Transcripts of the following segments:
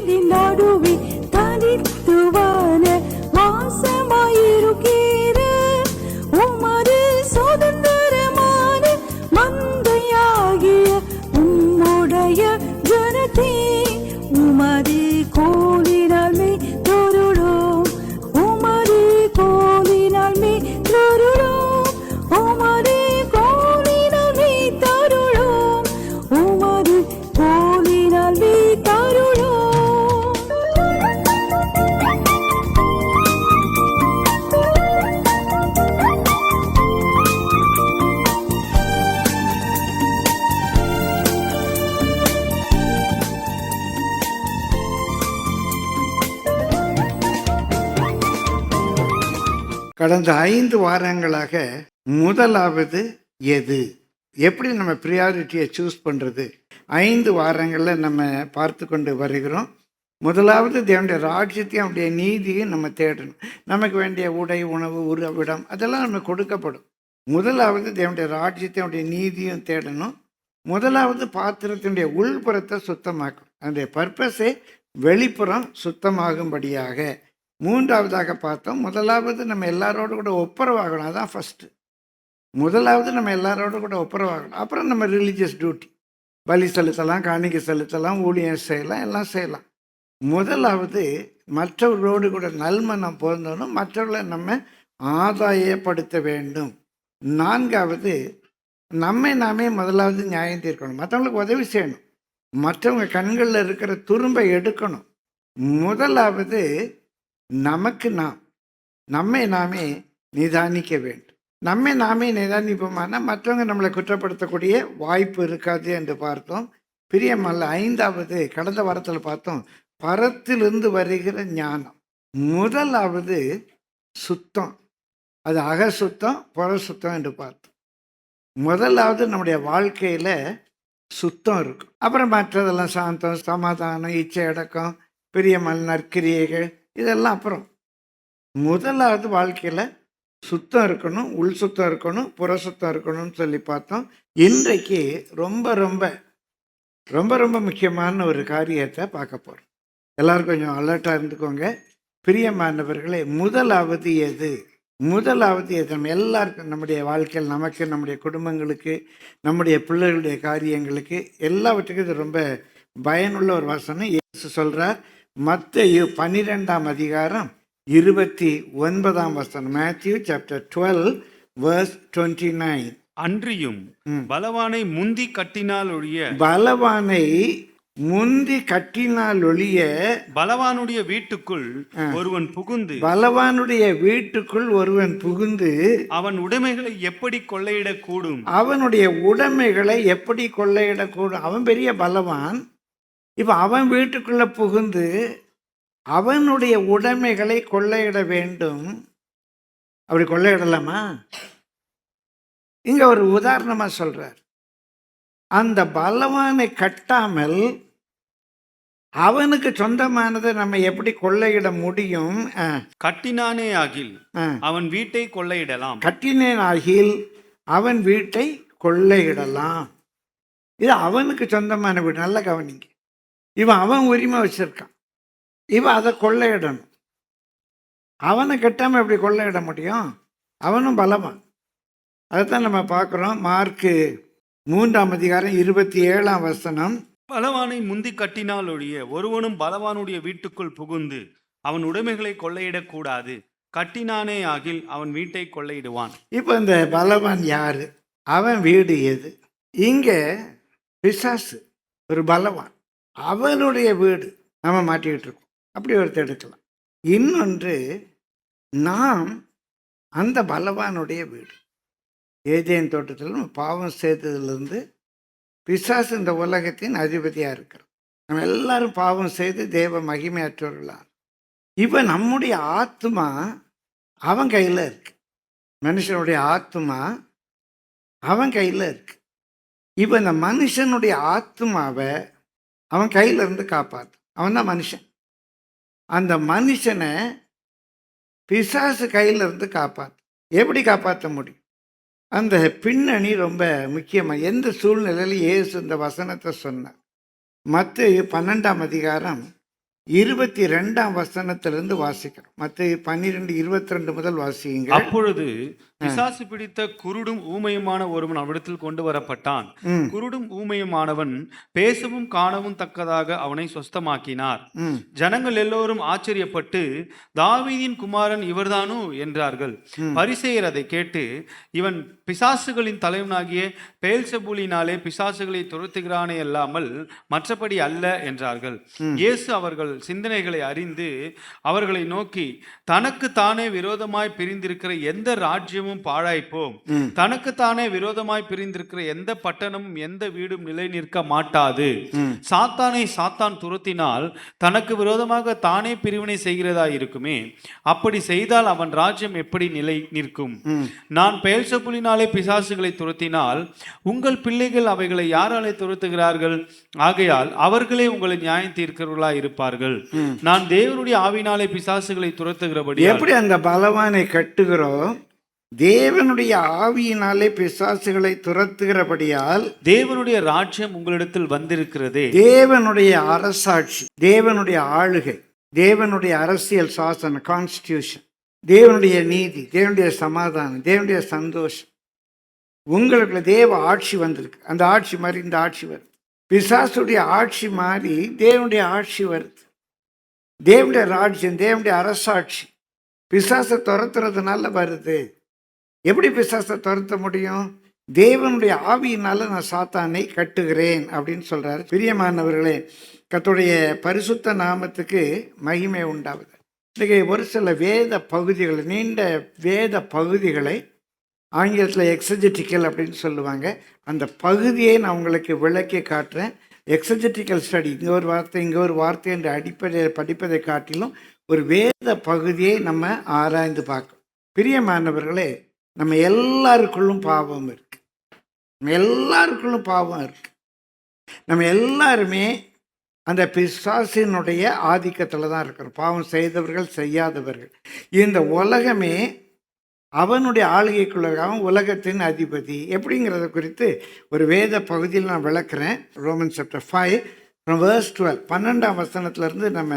கோவிலின் நடுவே தனித்துவான வாசமாயிருக்கிற உமது சுதந்திரமான மந்தையாகிய உம்முடைய ஜனத்தே உமது கோலினால் மே தொருளோம், உமது கோலினால் மே தொருளோம், உமது கோலினால் மே தருளோம், உமது கோலினால் மே தருளோம். கடந்த 5 வாரங்களாக முதலாவது எது, எப்படி நம்ம ப்ரியாரிட்டியை சூஸ் பண்ணுறது, 5 வாரங்களில் நம்ம பார்த்து கொண்டு வருகிறோம். முதலாவது தேவனுடைய ராஜ்யத்தையும் அவருடைய நீதியும் நம்ம தேடணும். நமக்கு வேண்டிய உடை, உணவு, உறவிடம் அதெல்லாம் நமக்கு கொடுக்கப்படும். முதலாவது தேவனுடைய ராஜ்யத்தையும் அவருடைய நீதியும் தேடணும். முதலாவது பாத்திரத்தினுடைய உள்புறத்தை சுத்தமாக்கும். அதனுடைய பர்பஸே வெளிப்புறம் சுத்தமாகும்படியாக. மூன்றாவதாக பார்த்தோம், முதலாவது நம்ம எல்லாரோடு கூட ஒப்புரவாகணும். அதான் ஃபஸ்ட்டு. முதலாவது நம்ம எல்லாரோடு கூட ஒப்புரவாகணும். அப்புறம் நம்ம ரிலீஜியஸ் டியூட்டி, பலி செலுத்தலாம், காணிக்கை செலுத்தலாம், ஊழியம் செய்யலாம், எல்லாம் செய்யலாம். முதலாவது மற்றவர்களோடு கூட நல்மனம் பொருந்தணும், மற்றவர்களை நம்ம ஆதாயப்படுத்த வேண்டும். நான்காவது நம்மை நாமே முதலாவது நியாயம் தீர்க்கணும், மற்றவங்களுக்கு உதவி செய்யணும், மற்றவங்க கண்களில் இருக்கிற துரும்பை எடுக்கணும். முதலாவது நமக்கு நம்மை நாமே நிதானிக்க வேண்டும். நம்மை நாமே நிதானிப்போமான மற்றவங்க நம்மளை குற்றப்படுத்தக்கூடிய வாய்ப்பு இருக்காது என்று பார்த்தோம். பிரியமல்ல. 5வது கடந்த வாரத்தில் பார்த்தோம், பரத்திலிருந்து வருகிற ஞானம். முதலாவது சுத்தம், அது அக சுத்தம், புற சுத்தம் என்று பார்த்தோம். முதலாவது நம்முடைய வாழ்க்கையில் சுத்தம் இருக்கும். அப்புறம் மற்றதெல்லாம் சாந்தம், சமாதானம், இச்சை அடக்கம், பிரியமல், நற்கிரியைகள் இதெல்லாம் அப்புறம். முதலாவது வாழ்க்கையில் சுத்தம் இருக்கணும், உள் சுத்தம் இருக்கணும், புற சுத்தம் இருக்கணும்னு சொல்லி பார்த்தோம். இன்றைக்கு ரொம்ப ரொம்ப ரொம்ப ரொம்ப முக்கியமான ஒரு காரியத்தை பார்க்க போகிறோம். எல்லோரும் கொஞ்சம் அலர்ட்டாக இருந்துக்கோங்க. பிரியமானவர்களே, முதலாவது எது? முதலாவது எது? நம்ம எல்லாருக்கும், நம்முடைய வாழ்க்கையில், நமக்கு, நம்முடைய குடும்பங்களுக்கு, நம்முடைய பிள்ளைகளுடைய காரியங்களுக்கு, எல்லாவற்றுக்கும் இது ரொம்ப பயனுள்ள ஒரு வசனம். இயேசு சொல்கிறார், மத்தேயு 12ஆம் அதிகாரம் 29ஆம் வசனம். Matthew chapter 12 verse 29. அன்றியும் பலவானை முந்தி கட்டினால் ஒழிய, பலவானை முந்தி கட்டினால் ஒழிய, பலவானுடைய வீட்டுக்குள் ஒருவன் புகுந்து, பலவானுடைய வீட்டுக்குள் ஒருவன் புகுந்து அவன் உடைமைகளை எப்படி கொள்ளையிடக்கூடும்? அவனுடைய உடைமைகளை எப்படி கொள்ளையிடக்கூடும்? அவன் பெரிய பலவான். இப்போ அவன் வீட்டுக்குள்ள புகுந்து அவனுடைய உடைமைகளை கொள்ளையிட வேண்டும். அப்படி கொள்ளையிடலாமா? இங்க ஒரு உதாரணமா சொல்றார். அந்த பலவானை கட்டாமல் அவனுக்கு சொந்தமானதை நம்ம எப்படி கொள்ளையிட முடியும்? கட்டினானே ஆகில் அவன் வீட்டை கொள்ளையிடலாம். கட்டினேன் ஆகில் அவன் வீட்டை கொள்ளையிடலாம். இது அவனுக்கு சொந்தமான வீடு. நல்ல கவனிங்க. இவன் அவன் உரிமை வச்சிருக்கான், இவன் அதை கொள்ளையிடணும். அவனை கட்டாமல் எப்படி கொள்ளையிட முடியும்? அவனும் பலவான். அதைத்தான் நம்ம பார்க்குறோம். மார்க்கு 3ஆம் அதிகாரம் 27ஆம் வசனம். பலவானை முந்தி கட்டினால் ஒழிய ஒருவனும் பலவானுடைய வீட்டுக்குள் புகுந்து அவன் உடைமைகளை கொள்ளையிடக்கூடாது. கட்டினானே ஆகில் அவன் வீட்டை கொள்ளையிடுவான். இப்போ இந்த பலவான் யாரு? அவன் வீடு எது? இங்கே பிசாசு ஒரு பலவான், அவனுடைய வீடு நம்ம மாட்டிக்கிட்டு இருக்கோம். அப்படி ஒருத்தர் எடுக்கலாம். இன்னொன்று, நாம் அந்த பலவானுடைய வீடு. ஏதேன் தோட்டத்தில் நம்ம பாவம் செய்ததுலேருந்து பிசாசு இந்த உலகத்தின் அதிபதியாக இருக்கிறோம். நம்ம எல்லாரும் பாவம் செய்து தேவ மகிமையற்றவர்களாக. இப்போ நம்முடைய ஆத்மா அவன் கையில் இருக்கு. மனுஷனுடைய ஆத்மா அவன் கையில் இருக்கு. இப்போ இந்த மனுஷனுடைய ஆத்மாவை அவன் கையிலேருந்து காப்பாற்று. அவன் தான் மனுஷன். அந்த மனுஷனை பிசாசு கையிலேருந்து காப்பாற்று. எப்படி காப்பாற்ற முடியும்? அந்த பின்னணி ரொம்ப முக்கியமாக. எந்த சூழ்நிலையில் இயேசு இந்த வசனத்தை சொன்னார்? மத்தேயு 12ஆம் அதிகாரம் 22ஆம் வசனத்திலிருந்து வாசிக்கிறோம். மத்தேயு 12:22 முதல் வாசியுங்க. அப்பொழுது பிசாசு பிடித்த குருடும் ஊமையுமான ஒருவன் அவ்விடத்தில் கொண்டு வரப்பட்டான். குருடும் ஊமையுமானவன் பேசவும் காணவும் தக்கதாக அவனை சொஸ்தமாக்கினார். ஜனங்கள் எல்லோரும் ஆச்சரியப்பட்டு, தாவீதின் குமாரன் இவர்தானோ என்றார்கள். பரிசேயர் அதை கேட்டு, இவன் பிசாசுகளின் தலைவனாகிய பெயல்செபூலினாலே பிசாசுகளை துரத்துகிறானே அல்லாமல் மற்றபடி அல்ல என்றார்கள். இயேசு அவர்கள் சிந்தனைகளை அறிந்து அவர்களை நோக்கி, தனக்கு தானே விரோதமாய் பிரிந்திருக்கிற எந்த ராஜ்யமும் பாழாய்ப்போம், தனக்கு தானே விரோதமாய் பிரிந்திருக்கிற எந்த பட்டணமும் எந்த வீடும் நிலை நிற்க மாட்டாது. சாத்தானை சாத்தான் துரத்தினால் தனக்கு விரோதமாக தானே பிரிவினை செய்கிறதா இருக்குமே. அப்படி செய்தால் அவன் ராஜ்யம் எப்படி நிலை நிற்கும்? நான் பெயல்செபூலினாலே பிசாசுகளை துரத்தினால் உங்கள் பிள்ளைகள் அவைகளை யாராலே துரத்துகிறார்கள்? ஆகையால் அவர்களே உங்களை நியாயம் தீர்க்கிறவர்களா இருப்பார்கள். நான் தேவனுடைய ஆவினாலே பிசாசுகளை துரத்துகிறபடி. எப்படி அந்த பலவானை கட்டுகிறோம்? தேவனுடைய ஆவியினாலே பிசாசுகளை துரத்துகிறபடியால் தேவனுடைய ராஜ்யம் உங்களிடத்தில் வந்திருக்கிறதே. தேவனுடைய அரசாட்சி, தேவனுடைய ஆளுகை, தேவனுடைய அரசியல் சாசனம், கான்ஸ்டிடியூஷன், தேவனுடைய நீதி, தேவனுடைய சமாதானம், தேவனுடைய சந்தோஷம், உங்களுக்கு தேவ ஆட்சி வந்திருக்கு. அந்த ஆட்சி மாதிரி இந்த ஆட்சி வருது. பிசாசுடைய ஆட்சி மாறி தேவனுடைய ஆட்சி வருது. தேவனுடைய ராஜ்யம், தேவனுடைய அரசாட்சி பிசாசை துரத்துறதுனால வருது. எப்படி பிசாசை துரத்த முடியும்? தேவனுடைய ஆவியினால நான் சாத்தானை கட்டுகிறேன் அப்படின்னு சொல்றாரு. பிரியமானவர்களே, கர்த்தருடைய பரிசுத்த நாமத்துக்கு மகிமை உண்டாவது. இன்றைக்கு ஒரு சில வேத பகுதிகளை, நீண்ட வேத பகுதிகளை ஆங்கிலத்தில் எக்ஸஜெட்டிக்கல் அப்படின்னு சொல்லுவாங்க. அந்த பகுதியை நான் உங்களுக்கு விளக்கி காட்டுறேன். எக்ஸஜெட்டிக்கல் ஸ்டடி, இங்கே ஒரு வார்த்தை இங்கே ஒரு வார்த்தை என்று அடிப்படையில் படிப்பதை காட்டிலும் ஒரு வேத பகுதியை நம்ம ஆராய்ந்து பார்க்கணும். பிரியமானவர்களே, நம்ம எல்லாருக்குள்ளும் பாவம் இருக்கு. நம்ம எல்லாருக்குள்ளும் பாவம் இருக்கு. நம்ம எல்லாருமே அந்த பிசாசினுடைய ஆதிக்கத்தில் தான் இருக்கிறோம். பாவம் செய்தவர்கள், செய்யாதவர்கள். இந்த உலகமே அவனுடைய ஆளுகைக்குள்ள, அவன் உலகத்தின் அதிபதி எப்படிங்கிறத குறித்து ஒரு வேத பகுதியில் நான் விளக்குறேன். ரோமன்ஸ் சாப்டர் 5 from verse 12, 12ஆம் வசனத்திலிருந்து நம்ம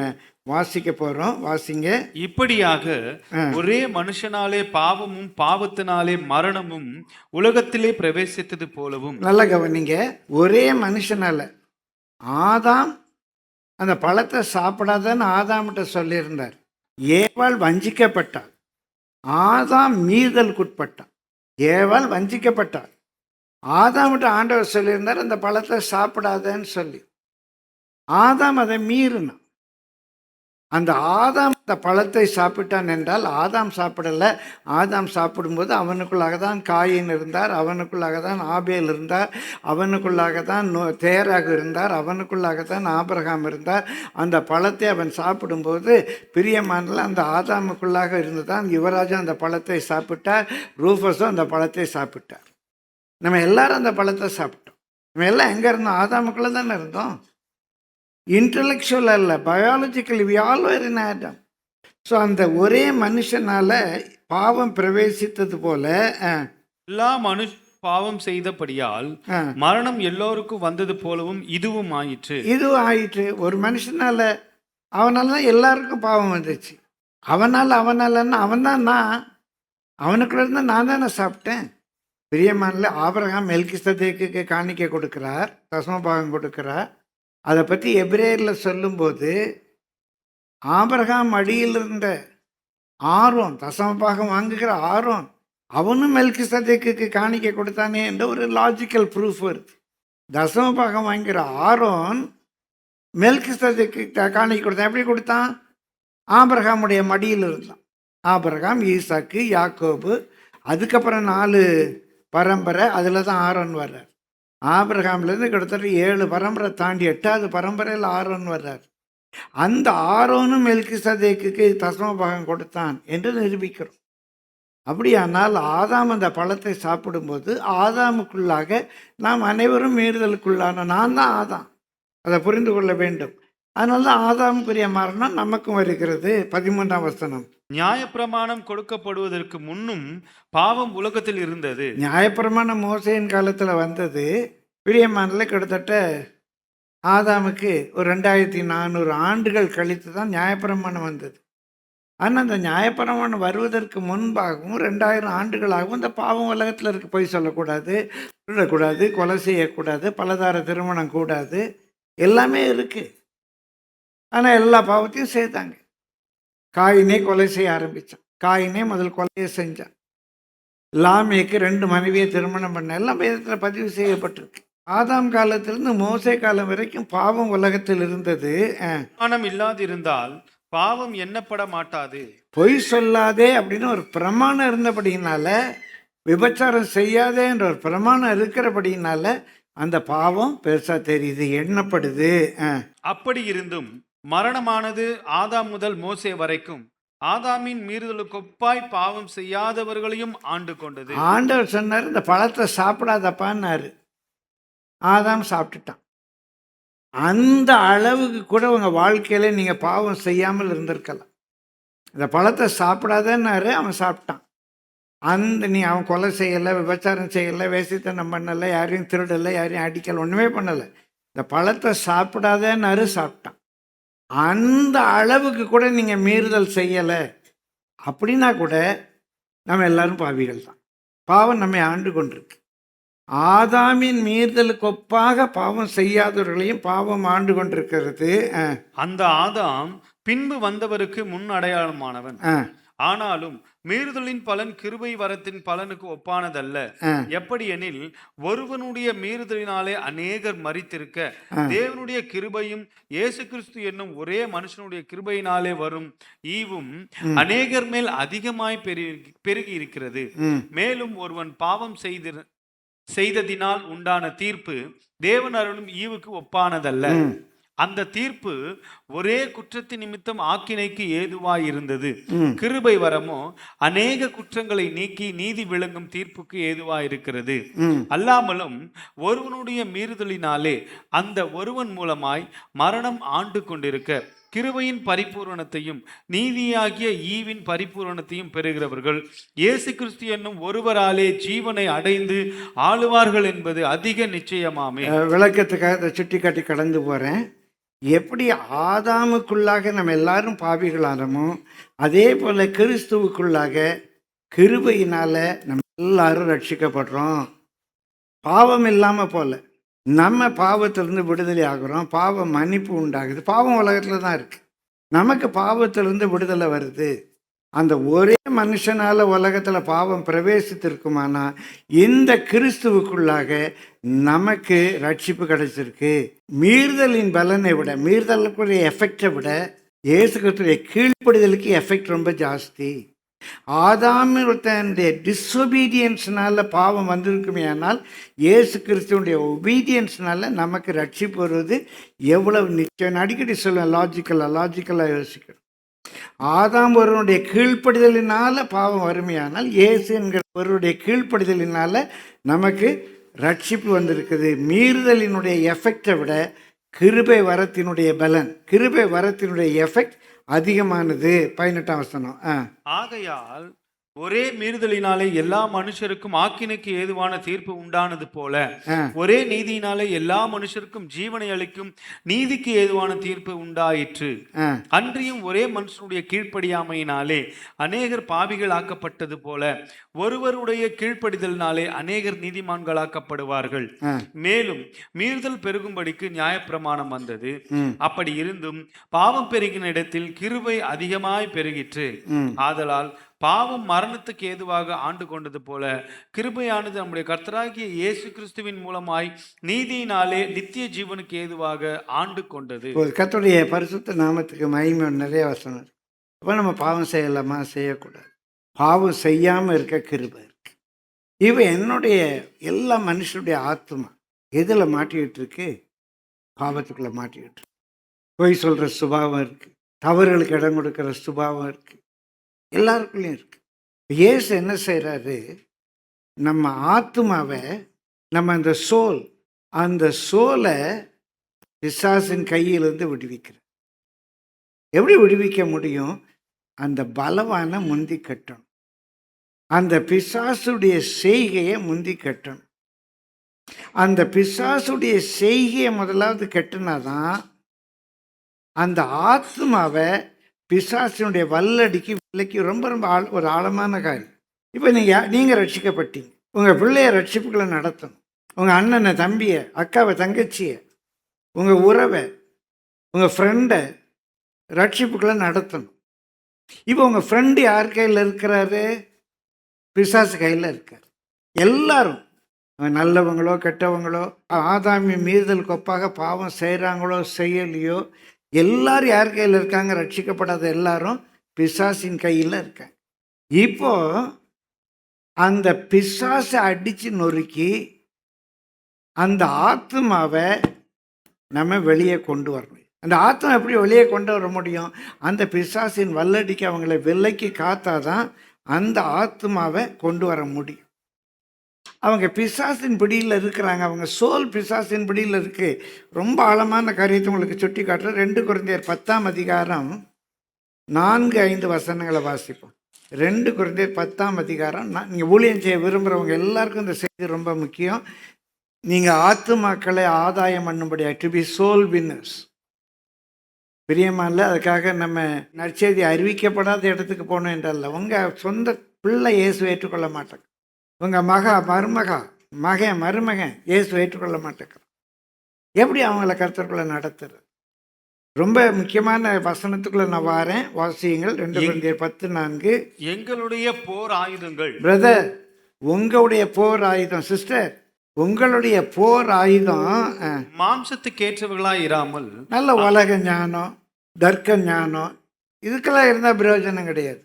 வாசிக்க போறோம். வாசிங்க. இப்படியாக ஒரே மனுஷனாலே பாவமும் பாவத்தினாலே மரணமும் உலகத்திலே பிரவேசித்தது போலவும். நல்ல கவனிங்க. ஒரே மனுஷனால, ஆதாம் அந்த பழத்தை சாப்பிடாதன்னு ஆதாம்கிட்ட சொல்லியிருந்தார். ஏவாள் வஞ்சிக்கப்பட்டாள். ஆதாம் மீறலுக்குட்பட்டான். ஏவாள் வஞ்சிக்கப்பட்டாள். ஆதாம்கிட்ட ஆண்டவர் சொல்லியிருந்தார் அந்த பழத்தை சாப்பிடாதன்னு சொல்லி. ஆதாம் அதை மீறினான். அந்த ஆதாம் அந்த பழத்தை சாப்பிட்டான் என்றால் ஆதாம் சாப்பிடல. ஆதாம் சாப்பிடும்போது அவனுக்குள்ளாக தான் காயின் இருந்தார், அவனுக்குள்ளாக தான் ஆபேல் இருந்தார், அவனுக்குள்ளாக தான் தேராக இருந்தார், அவனுக்குள்ளாக தான் ஆபிரகாம் இருந்தார். அந்த பழத்தை அவன் சாப்பிடும்போது பிரியமானல அந்த ஆதாமுக்குள்ளாக இருந்து தான் யுவராஜா அந்த பழத்தை சாப்பிட்டார், ரூஃபஸும் அந்த பழத்தை சாப்பிட்டார். நம்ம எல்லாரும் அந்த பழத்தை சாப்பிட்டோம். நம்ம எல்லாம் எங்கே இருந்தோம்? ஆதாமுக்குள்ளே தானே இருந்தோம். இன்டலெக்சுவல் அல்ல, biological. We all were in Adam. So அந்த ஒரே மனுஷனால பாவம் பிரவேசித்தது போல எல்லா பாவம் செய்தபடியால் மரணம் எல்லோருக்கும் வந்தது போலவும் இதுவும் ஆயிற்று. இதுவும் ஆயிற்று. ஒரு மனுஷனால, அவனால தான் எல்லாருக்கும் பாவம் வந்துச்சு. அவனாலன்னா அவன் தான் நான், அவனுக்குள்ள இருந்து நான் தானே சாப்பிட்டேன். பிரியமானல, ஆபிரகாம் மெல்கிசதேக்குக்கு காணிக்கை கொடுக்கிறார், தசமபாகம் கொடுக்கிறார். அதை பற்றி எபிரேயரில் சொல்லும்போது ஆபிரகாம் அடியில் இருந்த ஆரோன், தசமபாகம் வாங்குகிற ஆரோன், அவனும் மெல்கிசதேக்குக்கு காணிக்கை கொடுத்தானே என்ற ஒரு லாஜிக்கல் ப்ரூஃப் வருது. தசமபாகம் வாங்குகிற ஆரோன் மெல்கிசதேக்கு காணிக்கை கொடுத்தான். எப்படி கொடுத்தான்? ஆபிரகாமுடைய மடியில் இருந்தான். ஆபிரகாம், ஈசாக்கு, யாக்கோபு, அதுக்கப்புறம் 4 பரம்பரை, அதில் தான் ஆரோன் வர்றார். ஆபிரகாம்லேருந்து கிட்டத்தட்ட 7 பரம்பரை தாண்டி 8வது பரம்பரையில் ஆரோன் வர்றார். அந்த ஆரோனும் மெல்கிசதேக்குக்கு தசமபாகம் கொடுத்தான் என்று நிரூபிக்கிறோம். அப்படியானால் ஆதாம் அந்த பழத்தை சாப்பிடும்போது ஆதாமுக்குள்ளாக நாம் அனைவரும் மீறுதலுக்குள்ளான. நான் தான் ஆதாம், அதை புரிந்து கொள்ள வேண்டும். அதனால தான் ஆதாமுக்குரிய மரணம் நமக்கும் வருகிறது. 13ஆம் வசனம். நியாயப்பிரமாணம் கொடுக்கப்படுவதற்கு முன்னும் பாவம் உலகத்தில் இருந்தது. நியாயப்பிரமாணம் மோசேயின் காலத்தில் வந்தது. பிரியமானல கிட்டத்தட்ட ஆதாமுக்கு ஒரு 2400 ஆண்டுகள் கழித்து தான் நியாயப்பிரமாணம் வந்தது. ஆனால் அந்த நியாயப்பிரமாணம் வருவதற்கு முன்பாகவும் 2000 ஆண்டுகளாகவும் இந்த பாவம் உலகத்தில் இருக்கு. பொய் சொல்லக்கூடாது, திருடக்கூடாது, கொலை செய்யக்கூடாது, பலதார திருமணம் கூடாது, எல்லாமே இருக்கு. ஆனால் எல்லா பாவத்தையும் செய்தாங்க. காயினே கொலை செய்ய ஆரம்பித்தான். காயினே முதல் கொலையை செஞ்சான். லாமேக்கு 2 மனைவியை திருமணம் பண்ண, எல்லாம் வேதத்தில் பதிவு செய்யப்பட்டிருக்கு. ஆதாம் காலத்திலிருந்து மோசே காலம் வரைக்கும் பாவம் உலகத்தில் இருந்தது. பிரமாணம் இல்லாதிருந்தால் பாவம் எண்ணப்பட மாட்டாது. பொய் சொல்லாதே அப்படின்னு ஒரு பிரமாணம் இருந்தபடியினால, விபச்சாரம் செய்யாதே என்ற ஒரு பிரமாணம் இருக்கிறபடியினால அந்த பாவம் பெருசா தெரியுது, எண்ணப்படுது. அப்படி இருந்தும் மரணமானது ஆதாம் முதல் மோசே வரைக்கும் ஆதாமின் மீறுதலுக்கொப்பாய் பாவம் செய்யாதவர்களையும் ஆண்டு கொண்டது. ஆண்டவர் சொன்னார், இந்த பழத்தை சாப்பிடாதப்பான்னாரு. ஆதாம் சாப்பிட்டுட்டான். அந்த அளவுக்கு கூட உங்க வாழ்க்கையில நீங்க பாவம் செய்யாமல் இருந்திருக்கலாம். இந்த பழத்தை சாப்பிடாதன்னாரு, அவன் சாப்பிட்டான். அவன் கொலை செய்யலை, விபச்சாரம் செய்யலை, வேசித்தனம் பண்ணலை, யாரையும் திருடலை, யாரையும் அடிக்கலை, ஒன்றுமே பண்ணலை. இந்த பழத்தை சாப்பிடாதன்னாரு, சாப்பிட்டான். அந்த அளவுக்கு கூட நீங்கள் மீறுதல் செய்யலை அப்படின்னா கூட நம்ம எல்லாரும் பாவிகள் தான். பாவம் நம்மை ஆண்டு கொண்டிருக்கு. ஆதாமின் மீறுதலுக்கு ஒப்பாக பாவம் செய்யாதவர்களையும் பாவம் ஆண்டு கொண்டிருக்கிறது. அந்த ஆதாம் பின்பு வந்தவருக்கு முன் அடையாளமானவன். ஆனாலும் மீறுதலின் பலன் கிருபை வரத்தின் பலனுக்கு ஒப்பானதல்ல. எப்படி எனில், ஒருவனுடைய மீறுதலினாலே அநேகர் மரித்திருக்க, தேவனுடைய கிருபையும் இயேசு கிறிஸ்து என்னும் ஒரே மனுஷனுடைய கிருபையினாலே வரும் ஈவும் அநேகர் மேல் அதிகமாய் பெருகி இருக்கிறது. மேலும் ஒருவன் பாவம் செய்ததினால் உண்டான தீர்ப்பு தேவன் அருளும் ஈவுக்கு ஒப்பானதல்ல. அந்த தீர்ப்பு ஒரே குற்றத்தின் நிமித்தம் ஆக்கினைக்கு ஏதுவாய் இருந்தது. கிருபை வரமோ அநேக குற்றங்களை நீக்கி நீதி விளங்கும் தீர்ப்புக்கு ஏதுவாய் இருக்கிறது. அல்லாமலும் ஒருவனுடைய மீறுதலினாலே அந்த ஒருவன் மூலமாய் மரணம் ஆண்டு கொண்டிருக்க, கிருபையின் பரிபூரணத்தையும் நீதியாகிய ஈவின் பரிபூரணத்தையும் பெறுகிறவர்கள் இயேசு கிறிஸ்து என்னும் ஒருவராலே ஜீவனை அடைந்து ஆளுவார்கள் என்பது அதிக நிச்சயமாமே. விளக்கத்துக்காக சுட்டி காட்டி கடந்து போறேன். எப்படி ஆதாமுக்குள்ளாக நம்ம எல்லாரும் பாவிகளானமோ, அதே போல கிறிஸ்துவுக்குள்ளாக கிருபையினால நம்ம எல்லாரும் ரட்சிக்கப்படுறோம். பாவம் இல்லாம போல நம்ம பாவத்திலிருந்து விடுதலை ஆகிறோம். பாவ மன்னிப்பு உண்டாகுது. பாவம் உலகத்துல தான் இருக்கு. நமக்கு பாவத்திலிருந்து விடுதலை வருது. அந்த ஒரே மனுஷனால உலகத்துல பாவம் பிரவேசித்திருக்குமானா, இந்த கிறிஸ்துவுக்குள்ளாக நமக்கு ரட்சிப்பு கிடைச்சிருக்கு. மீறுதலின் பலனை விட, மீறுதலுக்குரிய எஃபெக்டை விட இயேசு கிறிஸ்துடைய கீழ்ப்படிதலுக்கு எஃபெக்ட் ரொம்ப ஜாஸ்தி. ஆதாமுடைய டிஸ்ஒபீடியன்ஸ்னால பாவம் வந்திருக்குமே, ஆனால் இயேசு கிறிஸ்துவனுடைய ஒபீடியன்ஸ்னால நமக்கு ரட்சிப்பு வருவது எவ்வளவு நிச்சயம். அடிக்கடி சொல்லுவேன், லாஜிக்கலாக யோசிக்கணும். ஆதாம் ஒருவனுடைய கீழ்ப்படிதலினால பாவம் வறுமையானால், இயேசு என்கிற ஒருவருடைய கீழ்ப்படிதலினால நமக்கு ரட்சிப்பு வந்திருக்குது. மீறுதலினுடைய எஃபெக்டை விட கிருபை வரத்தினுடைய பலன், கிருபை வரத்தினுடைய எஃபெக்ட் அதிகமானது. 18ஆம் வசனம். ஆகையால் ஒரே மீறுதலினாலே எல்லா மனுஷருக்கும் ஆக்கினைக்கு ஏதுவான தீர்ப்பு உண்டானது போல, ஒரே நீதியினாலே எல்லா மனுஷருக்கும் ஜீவனை அளிக்கும் நீதிக்கு ஏதுவான தீர்ப்பு உண்டாயிற்று. அன்றியும் ஒரே மனுஷனுடைய கீழ்ப்படியாமையினாலே அநேகர் பாவிகள் ஆக்கப்பட்டது போல, ஒருவருடைய கீழ்ப்படிதலினாலே அநேகர் நீதிமான்களாக்கப்படுவார்கள். மேலும் மீறுதல் பெருகும்படிக்கு நியாயப்பிரமாணம் வந்தது. அப்படி இருந்தும் பாவம் பெருகின இடத்தில் கிருபை அதிகமாய் பெருகிற்று. ஆதலால் பாவம் மரணத்துக்கு ஏதுவாக ஆண்டு கொண்டது போல, கிருபையானது நம்முடைய கர்த்தராகிய இயேசு கிறிஸ்துவின் மூலமாய் நீதியினாலே நித்திய ஜீவனுக்கு ஏதுவாக ஆண்டு கொண்டது. கர்த்தருடைய பரிசுத்த நாமத்துக்கு மகிமை. நிறைய வசனம். அப்போ நம்ம பாவம் செய்யலாமா? செய்யக்கூடாது. பாவம் செய்யாமல் இருக்க கிருபை இருக்கு. என்னுடைய எல்லா மனுஷனுடைய ஆத்மா எதில் மாட்டிக்கிட்டு இருக்கு? பாவத்துக்குள்ள மாட்டிக்கிட்டு இருக்கு. பொய் சொல்கிற சுபாவம் இருக்கு, தவறுகளுக்கு இடம் கொடுக்குற சுபாவம் இருக்கு, எல்லாருக்குள்ளேயும் இருக்கு. இயேசு என்ன செய்கிறாரு? நம்ம ஆத்மாவை, நம்ம அந்த சோலை பிசாசின் கையிலிருந்து விடுவிக்கிறார். எப்படி விடுவிக்க முடியும்? அந்த பலவான முந்தி கட்டணும், அந்த பிசாசுடைய செய்கையை முந்தி கட்டணும். அந்த பிசாசுடைய செய்கையை முதலாவது கெட்டுனாதான் அந்த ஆத்மாவை பிசாசினுடைய வல்லடிக்கு விலைக்கு ரொம்ப ரொம்ப ஒரு ஆழமான காரியம். இப்போ நீங்கள் ரட்சிக்கப்பட்டீங்க, உங்கள் பிள்ளைய ரட்சிப்புகளை நடத்தணும், உங்கள் அண்ணனை தம்பியை அக்காவை தங்கச்சியை உங்கள் உறவை உங்கள் ஃப்ரெண்டை ரட்சிப்புகளை நடத்தணும். இப்போ உங்கள் ஃப்ரெண்டு யார் கையில் இருக்கிறாரு? பிசாசு கையில் இருக்கார். எல்லாரும் நல்லவங்களோ கெட்டவங்களோ ஆதாமி மீறுதல் கொப்பாக பாவம் செய்கிறாங்களோ செய்யலையோ எல்லாரும் யார் கையில் இருக்காங்க? ரட்சிக்கப்படாத எல்லாரும் பிசாசின் கையில் இருக்காங்க. இப்போ அந்த பிசாசை அடித்து நொறுக்கி அந்த ஆத்மாவை நம்ம வெளியே கொண்டு வரணும். அந்த ஆத்மா எப்படி வெளியே கொண்டு வர முடியும்? அந்த பிசாசின் வல்லடிக்கு அவங்கள விலைக்கு காத்தாதான் அந்த ஆத்மாவை கொண்டு வர முடியும். அவங்க பிசாசின் பிடியில் இருக்கிறாங்க, அவங்க சோல் பிசாசின் பிடியில் இருக்கு. ரொம்ப ஆழமான காரியத்தை உங்களுக்கு சுட்டி காட்டுறேன். 2 கொரிந்தியர் 10ஆம் அதிகாரம் 4-5 வசனங்களை வாசிப்போம். 2 கொரிந்தியர் 10ஆம் அதிகாரம். நீங்கள் ஊழியம் செய்ய விரும்புகிறவங்க எல்லாருக்கும் இந்த செய்தி ரொம்ப முக்கியம். நீங்கள் ஆத்துமாக்களை ஆதாயம் பண்ணும்படியா, டு பி சோல் வின்னர்ஸ். பிரியமான அதுக்காக நம்ம நற்செய்தி அறிவிக்கப்படாத இடத்துக்கு போகணும் என்றல்ல. உங்கள் சொந்த பிள்ளை இயேசு ஏற்றுக்கொள்ள மாட்டாங்க, உங்கள் மருமகன் இயேசு ஏற்றுக்கொள்ள மாட்டேங்க. எப்படி அவங்கள கர்த்தருக்குள்ள நடத்துறது? ரொம்ப முக்கியமான வசனத்துக்குள்ள நான் வாரேன், வாசியுங்கள். 2 கொரிந்தியர் 10:4. எங்களுடைய போர் ஆயுதங்கள். பிரதர், உங்களுடைய போர் ஆயுதம். சிஸ்டர், உங்களுடைய போர் ஆயுதம் மாம்சத்துக்கேற்றவர்களாக இராமல் நல்ல உலக ஞானம், தர்க்க ஞானம், இதுக்கெல்லாம் இருந்தால் பிரயோஜனம் கிடையாது.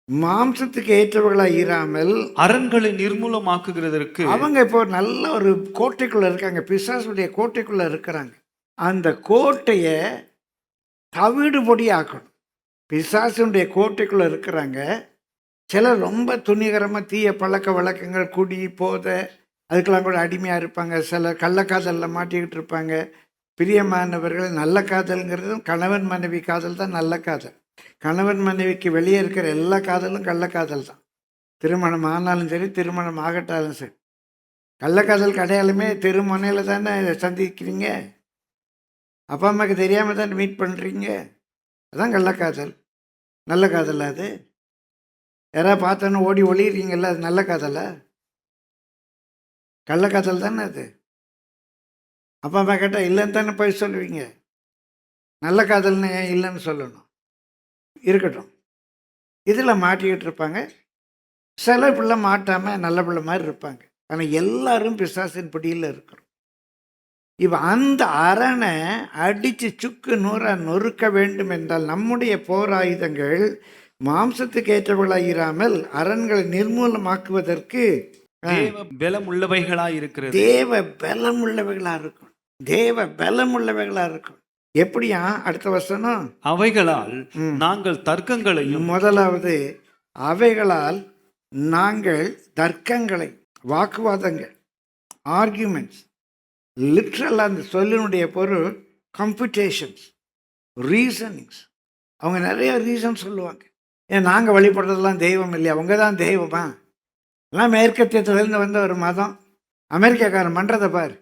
மாம்சத்துக்கு ஏற்றவர்களாக இராமல் அரண்களை நிர்மூலமாக்குகிறதற்கு அவங்க இப்போ நல்ல ஒரு கோட்டைக்குள்ள இருக்காங்க, பிசாசுடைய கோட்டைக்குள்ள இருக்கிறாங்க. அந்த கோட்டையை தவிடுபொடி ஆக்கணும். பிசாசுடைய கோட்டைக்குள்ள இருக்கிறாங்க. சிலர் ரொம்ப துணிகரமாக தீய பழக்க வழக்கங்கள், குடி போதை, அதுக்கெல்லாம் கூட அடிமையாக இருப்பாங்க. சிலர் கள்ளக்காதலில் மாட்டிக்கிட்டு இருப்பாங்க. பிரியமானவர்கள், நல்ல காதல்ங்கிறதும் கணவன் மனைவி காதல் தான் நல்ல காதல். கணவன் மனைவிக்கு வெளியே இருக்கிற எல்லா காதலும் கள்ளக்காதல் தான். திருமணம் ஆனாலும் சரி, திருமணம் ஆகட்டாலும் சரி. கள்ளக்காதல் அடையாளமே திருமணையில் தானே சந்திக்கிறீங்க, அப்பா அம்மாவுக்கு தெரியாமல் தானே மீட் பண்ணுறீங்க. அதான் கள்ளக்காதல். நல்ல காதல் அது? யாராவது பார்த்தோன்னு ஓடி ஒளிடுறீங்கல்ல, அது நல்ல காதலா? கள்ளக்காதல் தானே அது. அப்பா அம்மா கேட்டால் இல்லைன்னு தானே போய் சொல்லுவீங்க. நல்ல காதல்னு ஏன் இல்லைன்னு சொல்லணும்? இருக்கட்டும். இதில் மாட்டிக்கிட்டு இருப்பாங்க. சில பிள்ளை மாட்டாமல் நல்ல பிள்ளை மாதிரி இருப்பாங்க. ஆனால் எல்லாரும் பிசாசின் பிடியில் இருக்கிறோம். இப்போ அந்த அரணை அடித்து சுக்கு நூறாக நொறுக்க வேண்டும் என்றால் நம்முடைய போர் ஆயுதங்கள் மாம்சத்துக்கு ஏற்றவர்களாக இராமல் அரண்களை நிர்மூலமாக்குவதற்கு தேவ பலம் உள்ளவைகளாக இருக்கிறது. தேவ பலம் உள்ளவைகளாக இருக்கும். தேவ பலம் உள்ளவைகளாக இருக்கும். எப்படியா? அடுத்த வசனம், அவைகளால் நாங்கள் தர்க்கங்களையும். முதலாவது, அவைகளால் நாங்கள் தர்க்கங்களை, வாக்குவாதங்கள், ஆர்கியூமெண்ட்ஸ். லிட்ரலாக அந்த சொல்லினுடைய பொருள் கம்ப்யூட்டேஷன்ஸ், ரீசனிங்ஸ். அவங்க நிறைய ரீசன் சொல்லுவாங்க. ஏன் நாங்கள் வழிபடுறதெல்லாம் தெய்வம் இல்லையா? அவங்க தான் தெய்வமா? எல்லாம் மேற்கத்தியத்திலேருந்து வந்த ஒரு மதம். அமெரிக்காக்காரன் பண்ணுறதை பாரு.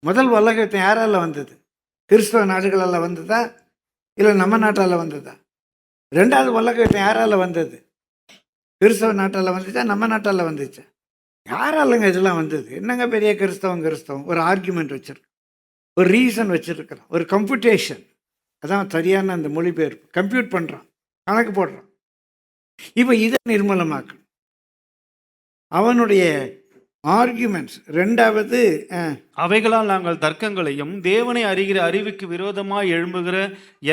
முதல் உலகத்தை யாரால் வந்தது? கிறிஸ்தவ நாடுகளால் வந்ததா இல்லை நம்ம நாட்டால் வந்ததா? 2வது உலகத்தை யாரால் வந்தது? கிறிஸ்தவ நாட்டால் வந்துச்சா நம்ம நாட்டால் வந்துச்சா? யாராலங்க இதெல்லாம் வந்தது? என்னங்க பெரிய கிறிஸ்தவம் ஒரு ஆர்கியூமெண்ட் வச்சுருக்கோம், ஒரு ரீசன் வச்சுருக்கிறோம், ஒரு கம்ப்யூட்டேஷன். அதான் சரியான அந்த மொழிபெயர்ப்பு. கம்ப்யூட் பண்ணுறான், கணக்கு போடுறான். இப்போ இதை நிர்மூலமாக்கணும். அவனுடைய ஆர்கியூமெண்ட்ஸ். 2வது, அவைகளால் நாங்கள் தர்க்கங்களையும் தேவனை அறிகிற அறிவுக்கு விரோதமாக எழும்புகிற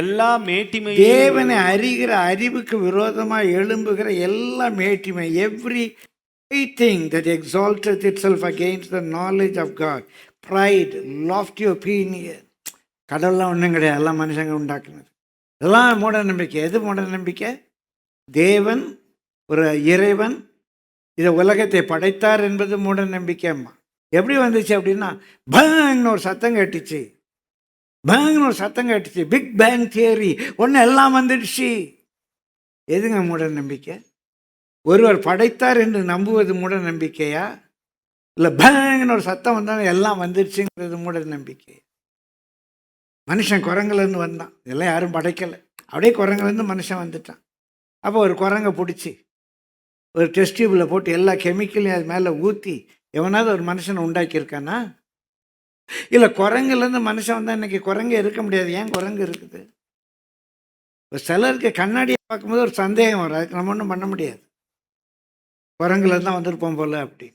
எல்லா மேட்டிமை, தேவனை அறிகிற அறிவுக்கு விரோதமாக எழும்புகிற எல்லா மேட்டிமை, everything that exalteth itself against the knowledge of God, pride, lofty opinion. கடவுள்லாம் ஒன்றும் கிடையாது, எல்லாம் மனுஷங்க உண்டாக்குனது. இதெல்லாம் மூட நம்பிக்கை. எது மூட நம்பிக்கை? தேவன் ஒரு இறைவன் இதை உலகத்தை படைத்தார் என்பது மூட நம்பிக்கைம்மா. எப்படி வந்துச்சு அப்படின்னா, பேங்க்னு ஒரு சத்தம் கேட்டுச்சு. பிக் பேங் தியரி, ஒன்று எல்லாம் வந்துடுச்சு. எதுங்க மூட நம்பிக்கை? ஒருவர் படைத்தார் என்று நம்புவது மூட நம்பிக்கையா? இல்லை பேங்கன்னு ஒரு சத்தம் வந்தாலும் எல்லாம் வந்துருச்சுங்கிறது மூட நம்பிக்கை. மனுஷன் குரங்குலேருந்து வந்தான், இதெல்லாம் யாரும் படைக்கலை, அப்படியே குரங்குலேருந்து மனுஷன் வந்துட்டான். அப்போ ஒரு குரங்கை பிடிச்சி ஒரு டெஸ்ட் டியூபில் போட்டு எல்லா கெமிக்கலையும் அது மேலே ஊற்றி எவனாவது ஒரு மனுஷனை உண்டாக்கியிருக்கானா? இல்லை குரங்குலேருந்து மனுஷன் வந்தால் இன்றைக்கி குரங்கு இருக்க முடியாது. ஏன் குரங்கு இருக்குது? இப்போ சிலருக்கு கண்ணாடியை பார்க்கும்போது ஒரு சந்தேகம் வரும், அதுக்கு நம்ம ஒன்றும் பண்ண முடியாது, குரங்குலேருந்து தான் வந்திருப்போம் போல் அப்படி.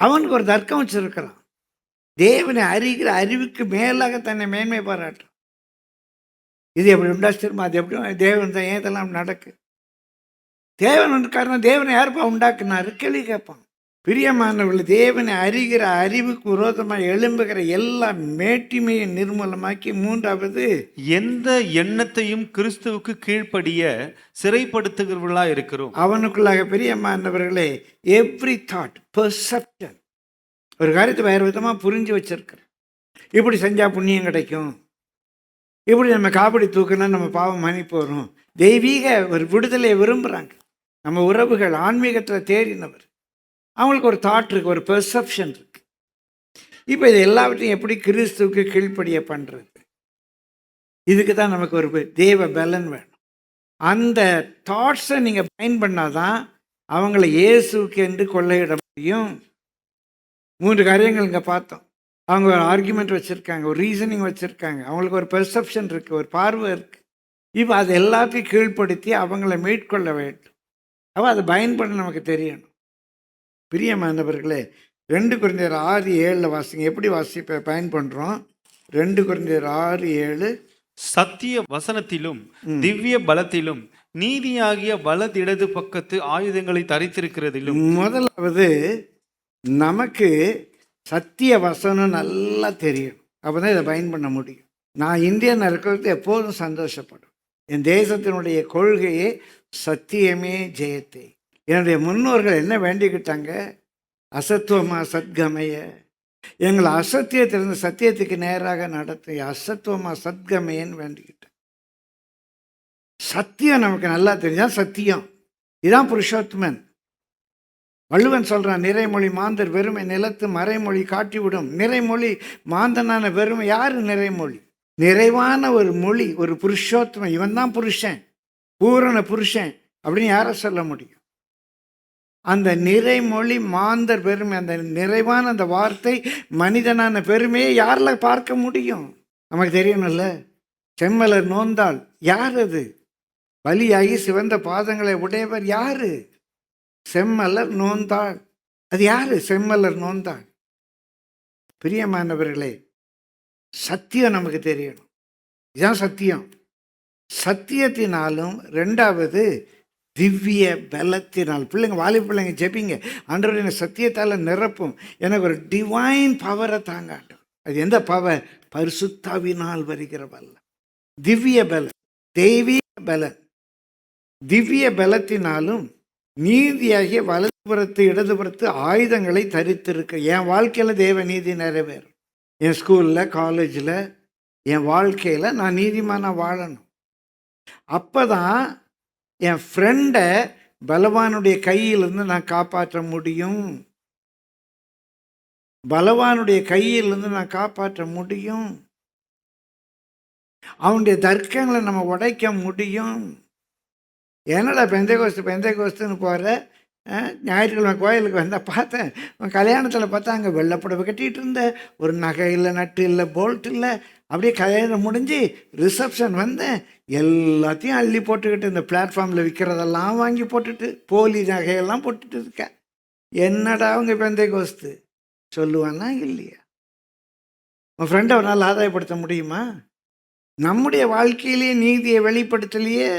அவனுக்கு ஒரு தர்க்கம் வச்சுருக்கிறான். தேவனை அறிகிற அறிவுக்கு மேலாக தன்னை மேன்மை பாராட்டுறான். இது எப்படி உண்டாச்சிருமா, அது எப்படி தேவன் தான், ஏன் இதெல்லாம் நடக்கு? தேவன் வந்து காரணம், தேவனை யாருப்பா உண்டாக்குனாரு கேள்வி கேட்பான். பிரியமானவர்கள், தேவனை அறிகிற அறிவுக்கு விரோதமாக எழும்புகிற எல்லா மேட்டிமையை நிர்மூலமாக்கி, மூன்றாவது எந்த எண்ணத்தையும் கிறிஸ்துவுக்கு கீழ்ப்படிய சிறைப்படுத்துகிறவர்களா இருக்கிறோம். அவனுக்குள்ளாக பிரியமானவர்களே எவ்ரி தாட் பெர்செப்ஷன், ஒரு காரியத்தை வேறு விதமாக புரிஞ்சு வச்சிருக்கிறோம். இப்படி செஞ்சால் புண்ணியம் கிடைக்கும், இப்படி நம்ம காப்படி தூக்குனா நம்ம பாவம் மன்னிப்பு வரும், தெய்வீக ஒரு விடுதலையை விரும்புகிறாங்க. நம்ம உறவுகள் ஆன்மீகத்தில் தேறினவர், அவங்களுக்கு ஒரு தாட் இருக்குது, ஒரு பெர்செப்ஷன் இருக்குது. இப்போ இது எல்லாவற்றையும் எப்படி கிறிஸ்துவுக்கு கீழ்ப்படிய பண்ணுறது? இதுக்கு தான் நமக்கு ஒரு தேவ பலன் வேணும். அந்த தாட்ஸை நீங்கள் பயன் பண்ணாதான் அவங்கள இயேசுக்கு என்று கொள்ளையிட முடியும். 3 காரியங்கள் இங்கே பார்த்தோம். அவங்க ஒரு ஆர்குமெண்ட் வச்சுருக்காங்க, ஒரு ரீசனிங் வச்சுருக்காங்க, அவங்களுக்கு ஒரு பெர்செப்ஷன் இருக்குது, ஒரு பார்வை இருக்குது. இப்போ அது எல்லாத்தையும் கீழ்ப்படுத்தி அவங்கள மீட்கொள்ள வேண்டும். அப்போ அதை பயன் பண்ண நமக்கு தெரியணும். பிரியமானவர்களே, 2 கொரிந்தியர் 6:7 வாசிங்க. எப்படி வாசிப்ப பயன் பண்ணுறோம்? 2 கொரிந்தியர் 6:7. சத்திய வசனத்திலும் திவ்ய பலத்திலும் நீதியாகிய வலதிடது பக்கத்து ஆயுதங்களை தரித்திருக்கிறதிலும். முதலாவது நமக்கு சத்திய வசனம் நல்லா தெரியும், அப்போ தான் இதை பயன் பண்ண முடியும். நான் இந்தியன் இருக்கிறது எப்போதும் சந்தோஷப்படும். என் தேசத்தினுடைய கொள்கையே சத்தியமே ஜெயத்தை. என்னுடைய முன்னோர்கள் என்ன வேண்டிக்கிட்டாங்க? அசத்துவமா சத்கமய, எங்களை அசத்தியத்திலிருந்து சத்தியத்துக்கு நேராக நடத்து, அசத்துவமா சத்கமயன்னு வேண்டிக்கிட்டேன். சத்தியம் நமக்கு நல்லா தெரிஞ்சால் சத்தியம், இதுதான் புருஷோத்தமன். வள்ளுவன் சொல்கிறான், நிறைமொழி மாந்தர் வெறுமை நிலத்து மறைமொழி காட்டிவிடும். நிறைமொழி மாந்தனான வெறுமை யார்? நிறைமொழி, நிறைவான ஒரு மொழி, ஒரு புருஷோத்தமன், இவன் தான் புருஷன், பூரண புருஷன் அப்படின்னு யாரை சொல்ல முடியும்? அந்த நிறைமொழி மாந்தர் பெருமை, அந்த நிறைவான அந்த வார்த்தை மனிதனான பெருமையை யாரில் பார்க்க முடியும்? நமக்கு தெரியணும்ல. செம்மலர் நோந்தாள் யார்? அது பலியாகி சிவந்த பாதங்களை உடையவர் யாரு? செம்மலர் நோந்தாள். அது யாரு? செம்மலர் நோந்தாள். பிரியமானவர்களே, சத்தியம் நமக்கு தெரியணும், இதுதான் சத்தியம். சத்தியத்தினாலும் 2வது திவ்ய பலத்தினால். பிள்ளைங்க, வாலி பிள்ளைங்க ஜெபிங்க, ஆண்டவர் என்னை சத்தியத்தால் நிரப்பும், எனக்கு ஒரு டிவைன் பவரை தாங்க ஆண்டவர். அது எந்த பவர்? பரிசுத்தாவினால் வருகிற பலம், திவ்ய பலம், தெய்வீக பலம். திவ்ய பலத்தினாலும் நீதியாகிய வலதுபுறத்து இடதுபுறத்து ஆயுதங்களை தரித்திருக்க. என் வாழ்க்கையில் தேவ நீதி நிறைவேறும். என் ஸ்கூலில், காலேஜில், என் வாழ்க்கையில் நான் நீதிமானாக வாழணும். அப்போ தான் என் ஃப்ரெண்டை பலவானுடைய கையிலிருந்து நான் காப்பாற்ற முடியும். பலவானுடைய கையிலிருந்து நான் காப்பாற்ற முடியும். அவனுடைய தர்க்கங்களை நம்ம உடைக்க முடியும். என்னடா பெந்தைகோஸ்துன்னு போகிற, ஞாயிற்றுக்கிழமை கோயிலுக்கு வந்தால் பார்த்தேன், கல்யாணத்தில் பார்த்தா அங்கே வெள்ளைப்புடவை கட்டிகிட்டு இருந்த, ஒரு நகை இல்லை, நட்டு இல்லை, போல்ட் இல்லை, அப்படியே கல்யாணம் முடிஞ்சு ரிசப்ஷன் வந்தேன், எல்லாத்தையும் அள்ளி போட்டுக்கிட்டு இந்த பிளாட்ஃபார்மில் விற்கிறதெல்லாம் வாங்கி போட்டுட்டு போலி நகையெல்லாம் போட்டுட்டு இருக்க. என்னடா அவங்க பெந்தைகோஸ்து சொல்லுவானா இல்லையா? உன் ஃப்ரெண்டை ஒரு நாள் ஆதாயப்படுத்த முடியுமா? நம்முடைய வாழ்க்கையிலேயே நீதியை வெளிப்படுத்தலையே,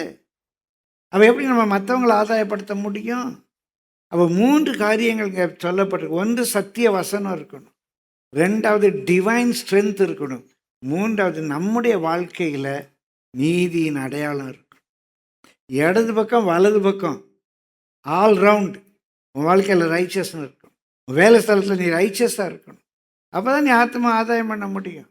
அவள் எப்படி நம்ம மற்றவங்களை ஆதாயப்படுத்த முடியும்? அவள் 3 காரியங்கள் இங்கே சொல்லப்பட்டிருக்கு. 1 சத்திய வசனம் இருக்கணும், 2வது டிவைன் ஸ்ட்ரென்த் இருக்கணும், 3வது நம்முடைய வாழ்க்கையில் நீதியின் அடையாளம் இருக்கணும். இடது பக்கம் வலது பக்கம் ஆல் ரவுண்ட் உன் வாழ்க்கையில் ரைச்சஸ்ன்னு இருக்கணும். வேலை ஸ்தலத்தில் நீ ரைச்சஸாக இருக்கணும். அப்போ தான் நீ ஆத்மா ஆதாயம் பண்ண முடியும்.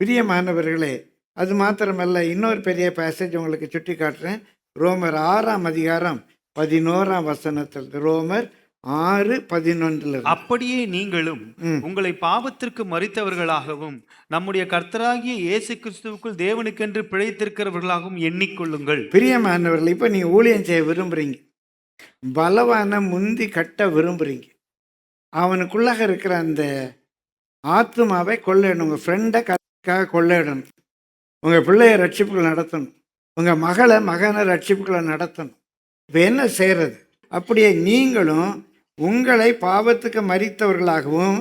பிரியமானவர்களே, அது மாத்திரமல்ல, இன்னொரு பெரிய பேசேஜ் உங்களுக்கு சுட்டி காட்டுறேன். ரோமர் 6:11 ரோமர் 6:11 அப்படியே நீங்களும் உங்களை பாவத்திற்கு மரித்தவர்களாகவும் நம்முடைய கர்த்தராகிய இயேசு கிறிஸ்துவுக்குள் தேவனுக்கென்று பிழைத்திருக்கிறவர்களாகவும் எண்ணிக்கொள்ளுங்கள். பிரியமானவர்கள், இப்போ நீ ஊழியம் செய்ய விரும்புறீங்க, பலவான முந்தி கட்ட விரும்புறீங்க, அவனுக்குள்ளாக இருக்கிற அந்த ஆத்மாவை கொள்ளையிடணும். உங்கள் ஃப்ரெண்டை கரெக்டாக கொள்ளையிடணும், உங்கள் பிள்ளைய ரட்சிப்புகளை நடத்தணும், உங்கள் மகனை ரட்சிப்புகளை நடத்தணும். இப்போ என்ன செய்கிறது? அப்படியே நீங்களும் உங்களை பாவத்துக்கு மரித்தவர்களாகவும்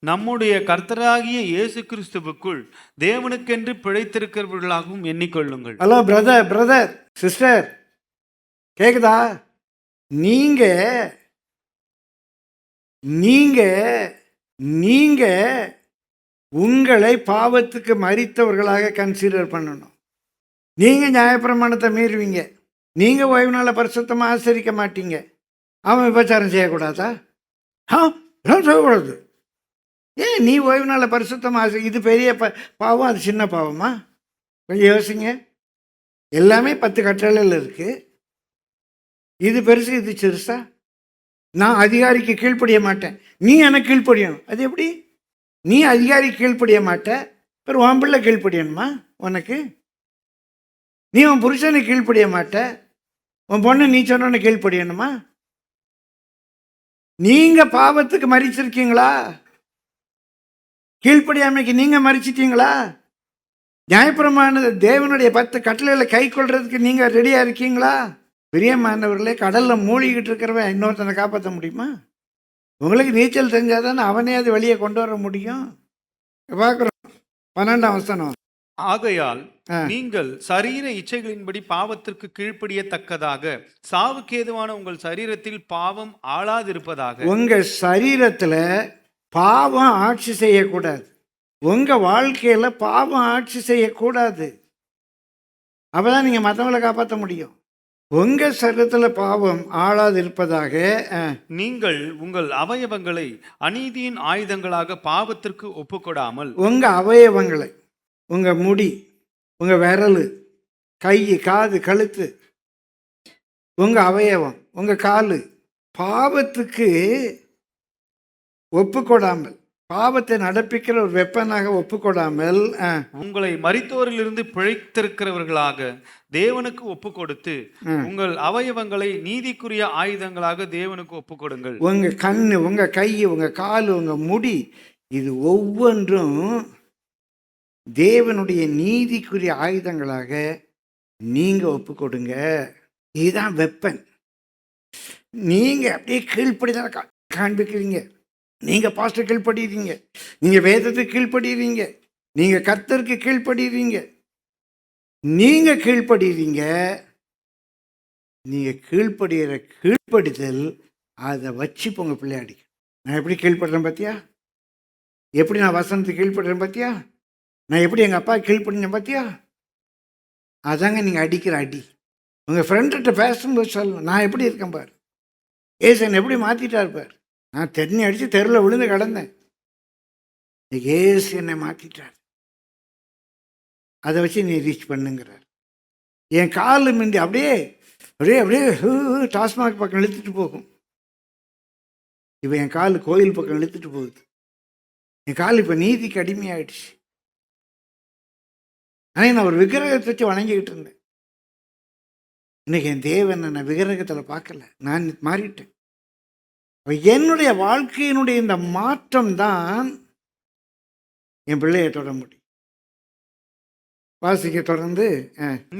நம்முடைய கர்த்தராகிய இயேசு கிறிஸ்துவுக்குள் தேவனுக்கென்று பிழைத்திருக்கிறவர்களாகவும் எண்ணிக்கொள்ளுங்கள். ஹலோ பிரதர் சிஸ்டர், கேக்குதா? நீங்க நீங்க நீங்க உங்களை பாவத்துக்கு மரித்தவர்களாக கன்சிடர் பண்ணணும். நீங்க நியாயப்பிரமாணத்தை மீறுவீங்க, நீங்க ஓய்வு நாளை பரிசுத்தமாக ஆசரிக்க மாட்டீங்க. அவன் விபச்சாரம் செய்யக்கூடாதா? செய்யக்கூடாது. ஏன் நீ ஓய்வு நாளை பரிசுத்தமாக இது பெரிய பாவம், அது சின்ன பாவமா? கொஞ்சம் யோசிங்க. எல்லாமே 10 கட்டளையில் இருக்கு. இது பெருசு, இது சிறுசா? நான் அதிகாரிக்கு கீழ்ப்படிய மாட்டேன், நீ எனக்கு கீழ்ப்படியணும். அது எப்படி? நீ அதிகாரிக்கு கீழ்ப்படிய மாட்ட, பிறகு உன் பிள்ளை கீழ்ப்படியணுமா உனக்கு? நீ உன் புருஷனுக்கு கீழ்ப்படிய மாட்ட, உன் பொண்ணு நீ சொன்ன கீழ்ப்படியணுமா? நீங்க பாவத்துக்கு மரிச்சிருக்கீங்களா? கீழ்ப்படியாமைக்கு நீங்க மரிச்சிட்டீங்களா? நியாயப்பிரமாண தேவனுடைய 10 கட்டளைகளை கை கொள்றதுக்கு நீங்க ரெடியா இருக்கீங்களா? பிரியமானவர்களே, கடல்ல மூழ்கிட்டு இருக்கிறவன் இன்னொருத்தனை காப்பாற்ற முடியுமா? உங்களுக்கு நீச்சல் தெரிஞ்சாதானே அவனே அது வெளியே கொண்டு வர முடியும். பார்க்குறோம் 12ஆம் வசனம். ஆகையால் நீங்கள் சரீர இச்சைகளின்படி பாவத்திற்கு கீழ்ப்படியத்தக்கதாக சாவுக்கேதுவான உங்கள் சரீரத்தில் பாவம் ஆளாதிருப்பதாக. உங்க சரீரத்துல பாவம் ஆட்சி செய்யக்கூடாது. உங்க வாழ்க்கையில பாவம் ஆட்சி செய்யக்கூடாது. அப்பதான் நீங்க மற்றவங்களை காப்பாற்ற முடியும். உங்க சரீரத்துல பாவம் ஆளாது இருப்பதாக நீங்கள் உங்கள் அவயவங்களை அநீதியின் ஆயுதங்களாக பாவத்திற்கு ஒப்புக்கொடாமல். உங்க அவயவங்களை, உங்க முடி, உங்க விரல், கை, காது, கழுத்து, உங்க அவயவம், உங்க காலு பாவத்துக்கு ஒப்புக்கொடாமல், பாவத்தை நடப்பிக்கிற ஒரு வெப்பனாக ஒப்புக்கொடாமல் உங்களை மரித்தோரிலிருந்து பிழைத்திருக்கிறவர்களாக தேவனுக்கு ஒப்பு கொடுத்து உங்கள் அவயவங்களை நீதிக்குரிய ஆயுதங்களாக தேவனுக்கு ஒப்பு கொடுங்கள். உங்க கண்ணு, உங்க கை, உங்க காலு, உங்க முடி, இது ஒவ்வொன்றும் தேவனுடைய நீதிக்குரிய ஆயுதங்களாக நீங்க ஒப்பு கொடுங்க. இதுதான் வெப்பன். நீங்க அப்படியே கீழ்ப்படிதான் காண்பிக்கிறீங்க. நீங்க பாஸ்டர் கீழ்ப்படுறீங்க, நீங்க வேதத்துக்கு கீழ்ப்படுறீங்க, நீங்க கர்த்தருக்கு கீழ்ப்படுறீங்க, நீங்க கீழ்ப்படுறீங்க. நீங்க கீழ்ப்படுகிற கீழ்ப்படிதல் அதை வச்சு உங்க பிள்ளையாடி. நான் எப்படி கீழ்ப்படுறேன் பார்த்தியா? எப்படி நான் வசனத்துக்கு கீழ்ப்படுறேன் பார்த்தியா? நான் எப்படி எங்கள் அப்பா கீழ்ப்படினேன் பார்த்தியா? அதாங்க நீங்கள் அடிக்கிற அடி. உங்கள் ஃப்ரெண்ட்கிட்ட பேசும்போது சொல்லணும், நான் எப்படி இருக்கேன் பார், ஏசன் எப்படி மாற்றிட்டார் பார். நான் தண்ணி அடித்து தெருவில் விழுந்து கிடந்தேன், ஏசு என்னை மாற்றிட்டார், அதை வச்சு நீ ரீச் பண்ணுங்கிறார். என் கால் மிண்டி அப்படியே அப்படியே அப்படியே டாஸ்மாக் பக்கம் இழுத்துட்டு போகும். இப்போ என் கால் கோயில் பக்கம் இழுத்துட்டு போகுது. என் கால் இப்போ நீதிக்கு அடிமையாயிடுச்சு. ஆனால் நான் ஒரு விக்கிரகத்தை வச்சு வணங்கிக்கிட்டு இருந்தேன். இன்னைக்கு என் தேவனை நான் விக்கிரகத்தில் பார்க்கல, நான் மாறிட்டேன். என்னுடைய வாழ்க்கையினுடைய இந்த மாற்றம் தான் என் பிள்ளையை தொட முடியும். வாசிக்க தொடர்ந்து,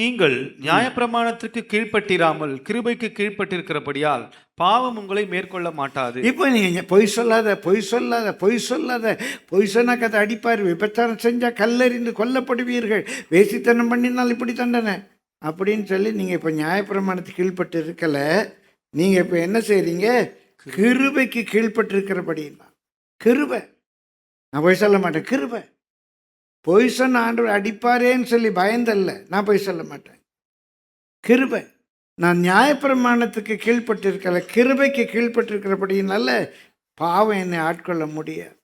நீங்கள் நியாயப்பிரமாணத்திற்கு கீழ்ப்பட்டிராமல் கிருபைக்கு கீழ்ப்பட்டிருக்கிறபடியால் பாவம் உங்களை மேற்கொள்ள மாட்டாது. இப்போ நீங்க பொய் சொல்லாத, பொய் சொல்லாத, பொய் சொல்லாத, பொய் சொன்னா கதை அடிப்பார், விபச்சாரம் செஞ்சா கல்லறிந்து கொல்லப்படுவீர்கள், வேசித்தனம் பண்ணினால் இப்படி தண்டனை அப்படின்னு சொல்லி நீங்க இப்போ நியாயப்பிரமாணத்துக்கு கீழ்பட்டு இருக்கல. நீங்க இப்போ என்ன செய்றீங்க? கிருபைக்கு கீழ்பட்டு இருக்கிறபடினா. கிருபை, நான் பொய் சொல்ல மாட்டேன், கிருபை. பொய் சொன்ன ஆண்டவர் அடிப்பாரேன்னு சொல்லி பயந்தல்ல, நான் பொய் சொல்ல மாட்டேன். கிருபை, நான் நியாயப்பிரமாணத்துக்கு கீழ்பட்டு இருக்கல, கிருபைக்கு கீழ்பட்டு இருக்கிறபடினால பாவம் என்னை ஆட்கொள்ள முடியாது,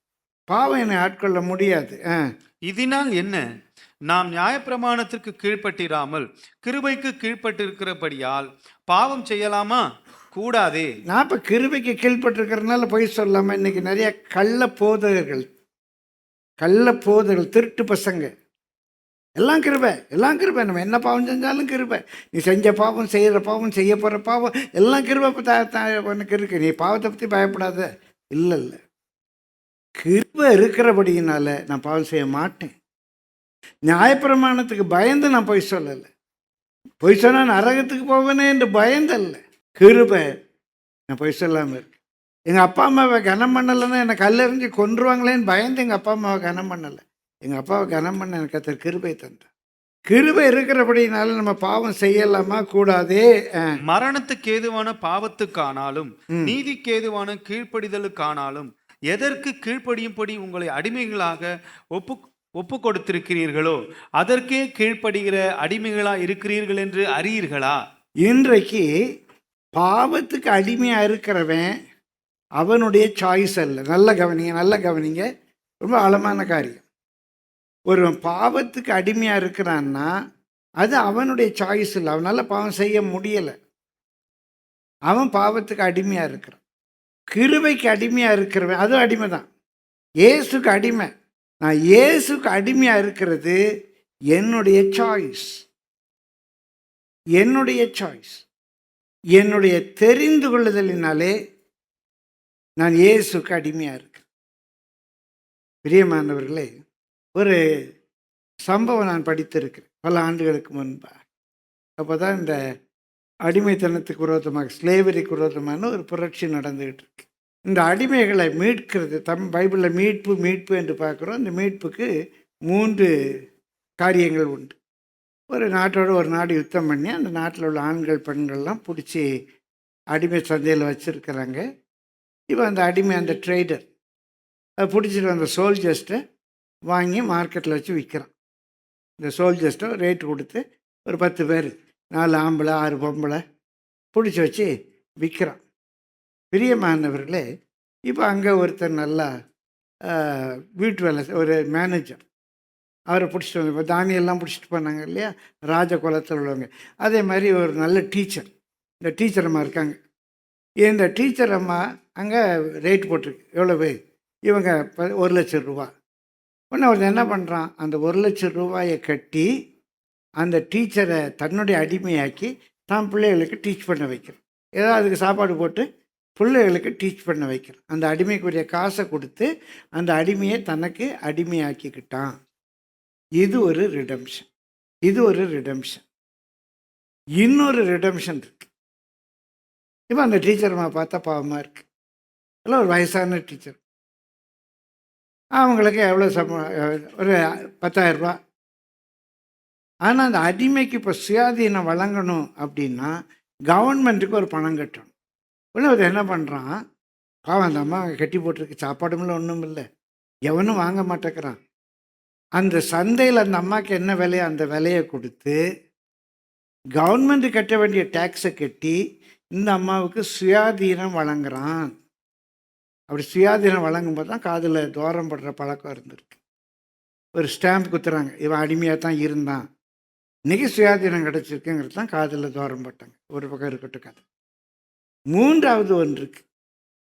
பாவம் என்னை ஆட்கொள்ள முடியாது. இதனால் என்ன? நாம் நியாயப்பிரமாணத்திற்கு கீழ்ப்பட்டிராமல் கிருபைக்கு கீழ்ப்பட்டிருக்கிறபடியால் பாவம் செய்யலாமா? கூடாதே. நான் இப்போ கிருபைக்கு கீழ்ப்பட்டிருக்கிறதுனால பொய் சொல்லாமல் இன்னைக்கு நிறைய கள்ள போதகர்கள், திருட்டு பசங்க, எல்லாம் கிருபை, எல்லாம் கிருபை. நம்ம என்ன பாவம் செஞ்சாலும் கிருபை. நீ செஞ்ச பாவம், செய்கிற பாவம், செய்ய போகிற பாவம் எல்லாம் கிருபை உனக்கு இருக்கு. நீ பாவத்தை பற்றி பயப்படாத. இல்லை இல்லை, கிருபை இருக்கிறபடியினால நான் பாவம் செய்ய மாட்டேன். நியாயப்பிரமாணத்துக்கு பயந்து நான் பொய் சொல்லலை. பொய் சொன்னால் நரகத்துக்கு போவேனே என்று பயந்தல்ல. கிருபை நான் பொய் சொல்லாமல் இருக்கு. எங்கள் அப்பா அம்மாவை கனம் பண்ணலைன்னா என்னை கல்லெறிஞ்சு கொன்றுவாங்களேன்னு பயந்து எங்கள் அப்பா அம்மாவை கனம் பண்ணலை. எங்கள் அப்பாவை கனம் பண்ண எனக்கு கர்த்தர் கிருபை தந்தார். கிருபை இருக்கிறபடினால நம்ம பாவம் செய்யலாமா கூடாதே. மரணத்துக்கு ஏதுவான பாவத்துக்கானாலும் நீதிக்கு ஏதுவான கீழ்ப்படிதலுக்கானாலும் எதற்கு கீழ்ப்படியும்படி உங்களை அடிமைகளாக ஒப்பு கொடுத்திருக்கிறீர்களோ அதற்கே கீழ்ப்படுகிற அடிமைகளா இருக்கிறீர்கள் என்று அறியீர்களா? இன்றைக்கு பாவத்துக்கு அடிமையாக இருக்கிறவன் அவனுடைய சாய்ஸ் அல்ல. நல்ல கவனிங்க, ரொம்ப ஆழமான காரியம். ஒரு பாவத்துக்கு அடிமையாக இருக்கிறான்னா அது அவனுடைய சாய்ஸ் இல்லை. அவனால் பாவம் செய்ய முடியலை, அவன் பாவத்துக்கு அடிமையாக இருக்கிறான். கிருபைக்கு அடிமையாக இருக்கிறவன் அதுவும் அடிமை தான். இயேசுக்கு அடிமை. நான் இயேசுக்கு அடிமையாக இருக்கிறது என்னுடைய சாய்ஸ், என்னுடைய தெரிந்து கொள்ளுதலினாலே நான் இயேசுக்கு அடிமையாக இருக்கிறேன். பிரியமானவர்களே, ஒரு சம்பவம் நான் படித்திருக்கிறேன் பல ஆண்டுகளுக்கு முன்பாக. அப்போ தான் இந்த அடிமைத்தனத்துக்கு விரோதமாக, ஸ்லேவரிக்கு விரோதமான ஒரு புரட்சி நடந்துகிட்டு இருக்கு. இந்த அடிமைகளை மீட்கிறது, பைபிளில் மீட்பு என்று பார்க்குறோம். இந்த மீட்புக்கு 3 காரியங்கள் உண்டு. ஒரு நாட்டோட ஒரு நாடு யுத்தம் பண்ணி அந்த நாட்டில் உள்ள ஆண்கள் பெண்கள்லாம் பிடிச்சி அடிமை சந்தையில் வச்சுருக்கிறாங்க. இப்போ அந்த அடிமை, அந்த ட்ரேடர், அதை பிடிச்சிட்டு வந்த சோல்ஜர்ஸ்ட்டை வாங்கி மார்க்கெட்டில் வச்சு விற்கிறான். இந்த சோல்ஜர்ஸ்ட்டை ரேட்டு கொடுத்து ஒரு 10 பேர், 4 ஆம்பளை 6 பொம்பளை பிடிச்சி வச்சு விற்கிறான். பிரியமானவர்களே, இப்போ அங்கே ஒருத்தர் நல்லா வீட்டு வேலை, ஒரு மேனேஜர், அவரை பிடிச்சிட்டு வந்து, இப்போ தானியெல்லாம் பிடிச்சிட்டு போனாங்க இல்லையா, ராஜ குலத்தில் உள்ளவங்க. அதே மாதிரி ஒரு நல்ல டீச்சர், இந்த டீச்சர் அம்மா இருக்காங்க. இந்த டீச்சர் அம்மா அங்கே ரேட் போட்டிருக்கு, எவ்வளவு, இவங்க 1 லட்சம் ரூபா. உடனே அவர் என்ன பண்ணுறான், அந்த 1 லட்சம் ரூபாயை கட்டி அந்த டீச்சரை தன்னுடைய அடிமையாக்கி தான் பிள்ளைகளுக்கு டீச் பண்ண வைக்கிறேன். ஏதோ அதுக்கு சாப்பாடு போட்டு பிள்ளைகளுக்கு டீச் பண்ண வைக்கிறேன். அந்த அடிமைக்குரிய காசை கொடுத்து அந்த அடிமையை தனக்கு அடிமையாக்கிக்கிட்டான். இது ஒரு ரிடம்ஷன். இன்னொரு ரிடம்ஷன் இருக்கு. இப்போ அந்த டீச்சர்மா பார்த்தா பாவமாக இருக்கு. இல்லை, ஒரு வயசான டீச்சர், அவங்களுக்கு எவ்வளோ ஒரு 10,000 ரூபா. ஆனால் அந்த அடிமைக்கு இப்போ சுயாதீனம் வழங்கணும் அப்படின்னா கவர்மெண்ட்டுக்கு ஒரு பணம் கட்டணும். உடனே அவர் என்ன பண்ணுறான், பாவம் அந்த அம்மா கட்டி போட்டிருக்கு, சாப்பாடும் இல்லை, ஒன்றும் இல்லை, எவனும் வாங்க மாட்டேங்கிறான். அந்த சந்தையில் அந்த அம்மாவுக்கு என்ன விலையோ அந்த விலையை கொடுத்து கவர்மெண்ட்டு கட்ட வேண்டிய டேக்ஸை கட்டி இந்த அம்மாவுக்கு சுயாதீனம் வழங்குறான். அப்படி சுயாதீனம் வழங்கும்போது தான் காதில் துவாரம் படுற பழக்கம் இருந்திருக்கு. ஒரு ஸ்டாம்ப் குத்துறாங்க, இவன் அடிமையாக தான் இருந்தான், இன்றைக்கி சுயாதீனம் கிடச்சிருக்குங்கிறது தான் காதில் துவாரம் பட்டாங்க. ஒரு பக்கம் இருக்கட்டும் கதை. 3வது ஒன்று இருக்கு.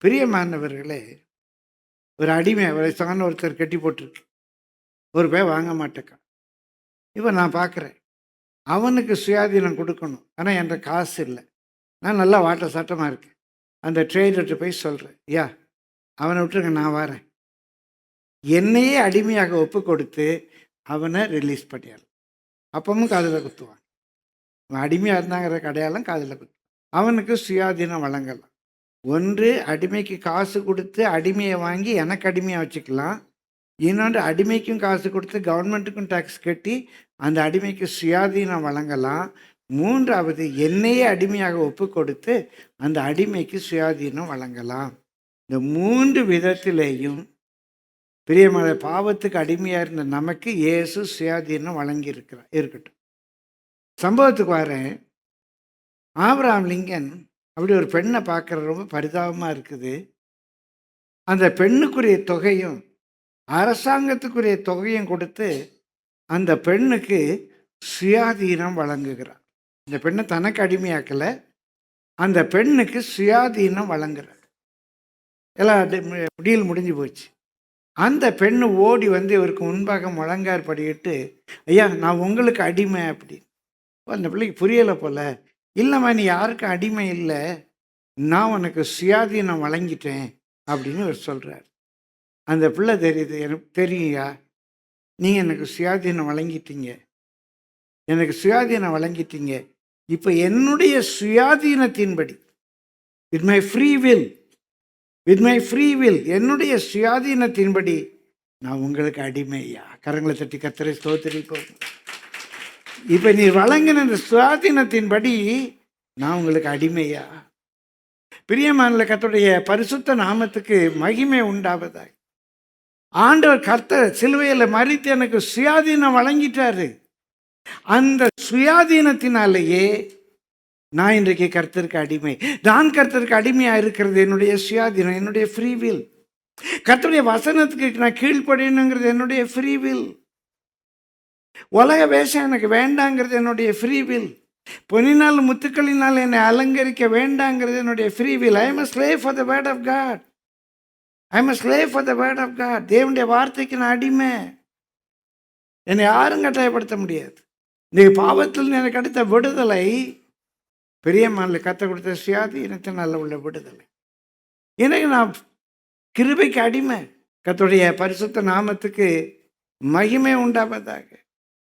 பிரியமானவர்களே, ஒரு அடிமை வயசான ஒருத்தர் கட்டி போட்டிருக்கு, ஒரு பேர் வாங்க மாட்டேக்கா. இப்போ நான் பார்க்குறேன், அவனுக்கு சுயாதீனம் கொடுக்கணும், ஆனால் என்ற காசு இல்லை, நான் நல்லா வாட்ட சட்டமாக இருக்கேன். அந்த ட்ரேடர்கிட்ட போய் சொல்கிறேன், ஐயா அவனை விட்டுருங்க, நான் வரேன். என்னையே அடிமையாக ஒப்பு கொடுத்து அவனை ரிலீஸ் பண்ணிடலாம். அப்பவும் காதில் குத்துவான். அவன் அடிமையாக இருந்தாங்கிற கடையாளம் காதில் குத்து. அவனுக்கு சுயாதீனம் வழங்கலாம். ஒன்று, அடிமைக்கு காசு கொடுத்து அடிமையை வாங்கி எனக்கு அடிமையாக வச்சுக்கலாம். இன்னொன்று, அடிமைக்கும் காசு கொடுத்து கவர்மெண்ட்டுக்கும் டேக்ஸ் கட்டி அந்த அடிமைக்கு சுயாதீனம் வழங்கலாம். 3வது, என்னையே அடிமையாக ஒப்பு கொடுத்து அந்த அடிமைக்கு சுயாதீனம் வழங்கலாம். இந்த 3 விதத்திலேயும் பிரியமான பாவத்துக்கு அடிமையாக இருந்த நமக்கு இயேசு சுயாதீனம் வழங்கி இருக்கட்டும். சம்பவத்துக்கு வரேன். ஆபிரகாம் லிங்கன் அப்படி ஒரு பெண்ணை பார்க்குற ரொம்ப பரிதாபமாக இருக்குது. அந்த பெண்ணுக்குரிய தொகையும் அரசாங்கத்துக்குரிய தொகையும் கொடுத்து அந்த பெண்ணுக்கு சுயாதீனம் வழங்குகிறார். இந்த பெண்ணை தனக்கு அடிமையாக்கலை, அந்த பெண்ணுக்கு சுயாதீனம் வழங்குறார். எல்லாம் டீல் முடிஞ்சு போச்சு. அந்த பெண்ணு ஓடி வந்து இவருக்கு முன்பாக முழங்கார் படிக்கிட்டு, ஐயா நான் உங்களுக்கு அடிமை அப்படின்னு. அந்த பிள்ளைக்கு புரியலை போல. இல்லைம்மா நீ யாருக்கும் அடிமை இல்லை, நான் உனக்கு சுயாதீனம் வழங்கிட்டேன் அப்படின்னு அவர் சொல்கிறார். அந்த பிள்ளை தெரியுது, எனக்கு தெரியுயா, நீங்கள் எனக்கு சுயாதீனம் வழங்கிட்டீங்க, எனக்கு சுயாதீனம் வழங்கிட்டீங்க. இப்போ என்னுடைய சுயாதீனத்தின்படி, with my free will, with my free will, என்னுடைய சுயாதீனத்தின்படி நான் உங்களுக்கு அடிமையா. கரங்களை தட்டி கர்த்தரை ஸ்தோத்திரிப்போம். இப்போ நீ வழங்கின இந்த சுயாதீனத்தின்படி நான் உங்களுக்கு அடிமையா. பிரியமான கர்த்தருடைய பரிசுத்த நாமத்துக்கு மகிமை உண்டாவதாக. ஆண்டவர் கர்த்தர் சிலுவையில் மரித்து எனக்கு சுயாதீனம் வழங்கிட்டாரு. அந்த சுயாதீனத்தினாலேயே நான் இன்றைக்கு கர்த்தருக்கு அடிமை. நான் கர்த்தருக்கு அடிமையாக இருக்கிறது என்னுடைய சுயாதீனம், என்னுடைய ஃப்ரீவில். கர்த்தருடைய வசனத்துக்கு நான் கீழ்ப்படியணுங்கிறது என்னுடைய ஃப்ரீவில். உலக வேஷம் எனக்கு வேண்டாங்கிறது என்னுடைய ஃப்ரீவில். பொன்னினால் முத்துக்களினால் என்னை அலங்கரிக்க வேண்டாங்கிறது என்னுடைய free will. I am a slave for the word of God. I am a slave for the word of God. தேவனுடைய வார்த்தைக்கு நான் அடிமை. என்னை யாரும் கட்டாயப்படுத்த முடியாது. இந்த பாவத்தில் எனக்கு கிடைத்த விடுதலை பெரியம்மாள் கற்றுக் கொடுத்த சுயாதீனத்தினால் உள்ள விடுதலை. எனக்கு நான் கிருபைக்கு அடிமை. கர்த்தருடைய பரிசுத்த நாமத்துக்கு மகிமை உண்டாவதாக.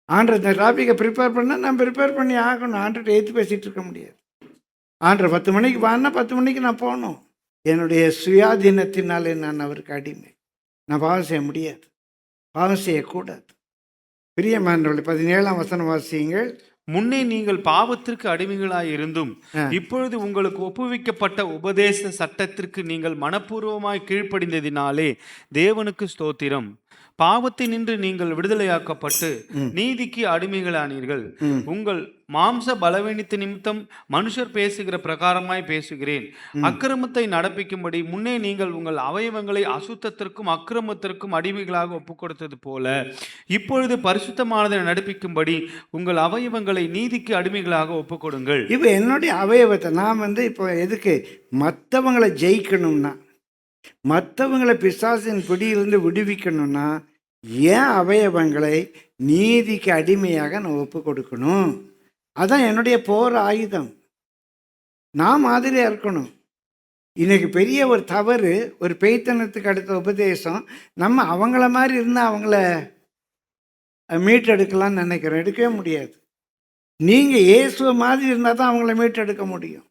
ஆண்டர் இந்த டாபிக்கை ப்ரிப்பேர் பண்ணால் நான் ப்ரிப்பேர் பண்ணி ஆகணும். ஆண்டர்கிட்ட ஏற்றி பேசிகிட்டு இருக்க முடியாது. ஆண்டர் 10 மணிக்கு வான்னா 10 மணிக்கு நான் போகணும். என்னுடைய சுயாதீனத்தினாலே நான் அவருக்கு அடிமை. நான் பாவம் செய்ய முடியாது, பாவம் செய்யக்கூடாது. பிரியமானவர்களே 17ஆம் வசனம் வாசியுங்கள். முன்னே நீங்கள் பாவத்திற்கு அடிமைகளாய் இருந்தும் இப்பொழுது உங்களுக்கு ஒப்புவிக்கப்பட்ட உபதேச சட்டத்திற்கு நீங்கள் மனப்பூர்வமாய் கீழ்ப்படிந்ததினாலே தேவனுக்கு ஸ்தோத்திரம். பாவத்தினின்று நீங்கள் விடுதலையாக்கப்பட்டு நீதிக்கு அடிமைகளானீர்கள். உங்கள் மாம்ச பலவீனத்து நிமித்தம் மனுஷர் பேசுகிற பிரகாரமாய் பேசுகிறேன். அக்கிரமத்தை நடப்பிக்கும்படி முன்னே நீங்கள் உங்கள் அவயவங்களை அசுத்தத்திற்கும் அக்கிரமத்திற்கும் அடிமைகளாக ஒப்புக் கொடுத்தது போல இப்பொழுது பரிசுத்தமானதை நடப்பிக்கும்படி உங்கள் அவயவங்களை நீதிக்கு அடிமைகளாக ஒப்புக் கொடுங்கள். இப்போ என்னுடைய அவயவத்தை நான் இப்போ எதுக்கு? மற்றவங்களை ஜெயிக்கணும்னா, மற்றவங்களை பிசாசின் பிடியிலிருந்து விடுவிக்கணும்னா ஏன் அவயவங்களை நீதிக்கு அடிமையாக நான் ஒப்பு கொடுக்கணும்? அதான் என்னுடைய போர் ஆயுதம். நான் மாதிரியாக இருக்கணும். இன்னைக்கு பெரிய ஒரு தவறு, ஒரு பேய்த்தனத்துக்கு அடுத்த உபதேசம். நம்ம அவங்கள மாதிரி இருந்தால் அவங்கள மீட்டெடுக்கலாம்னு நினைக்கிறோம். எடுக்கவே முடியாது. நீங்கள் இயேசுவை மாதிரி இருந்தால் தான் அவங்கள மீட்டெடுக்க முடியும்.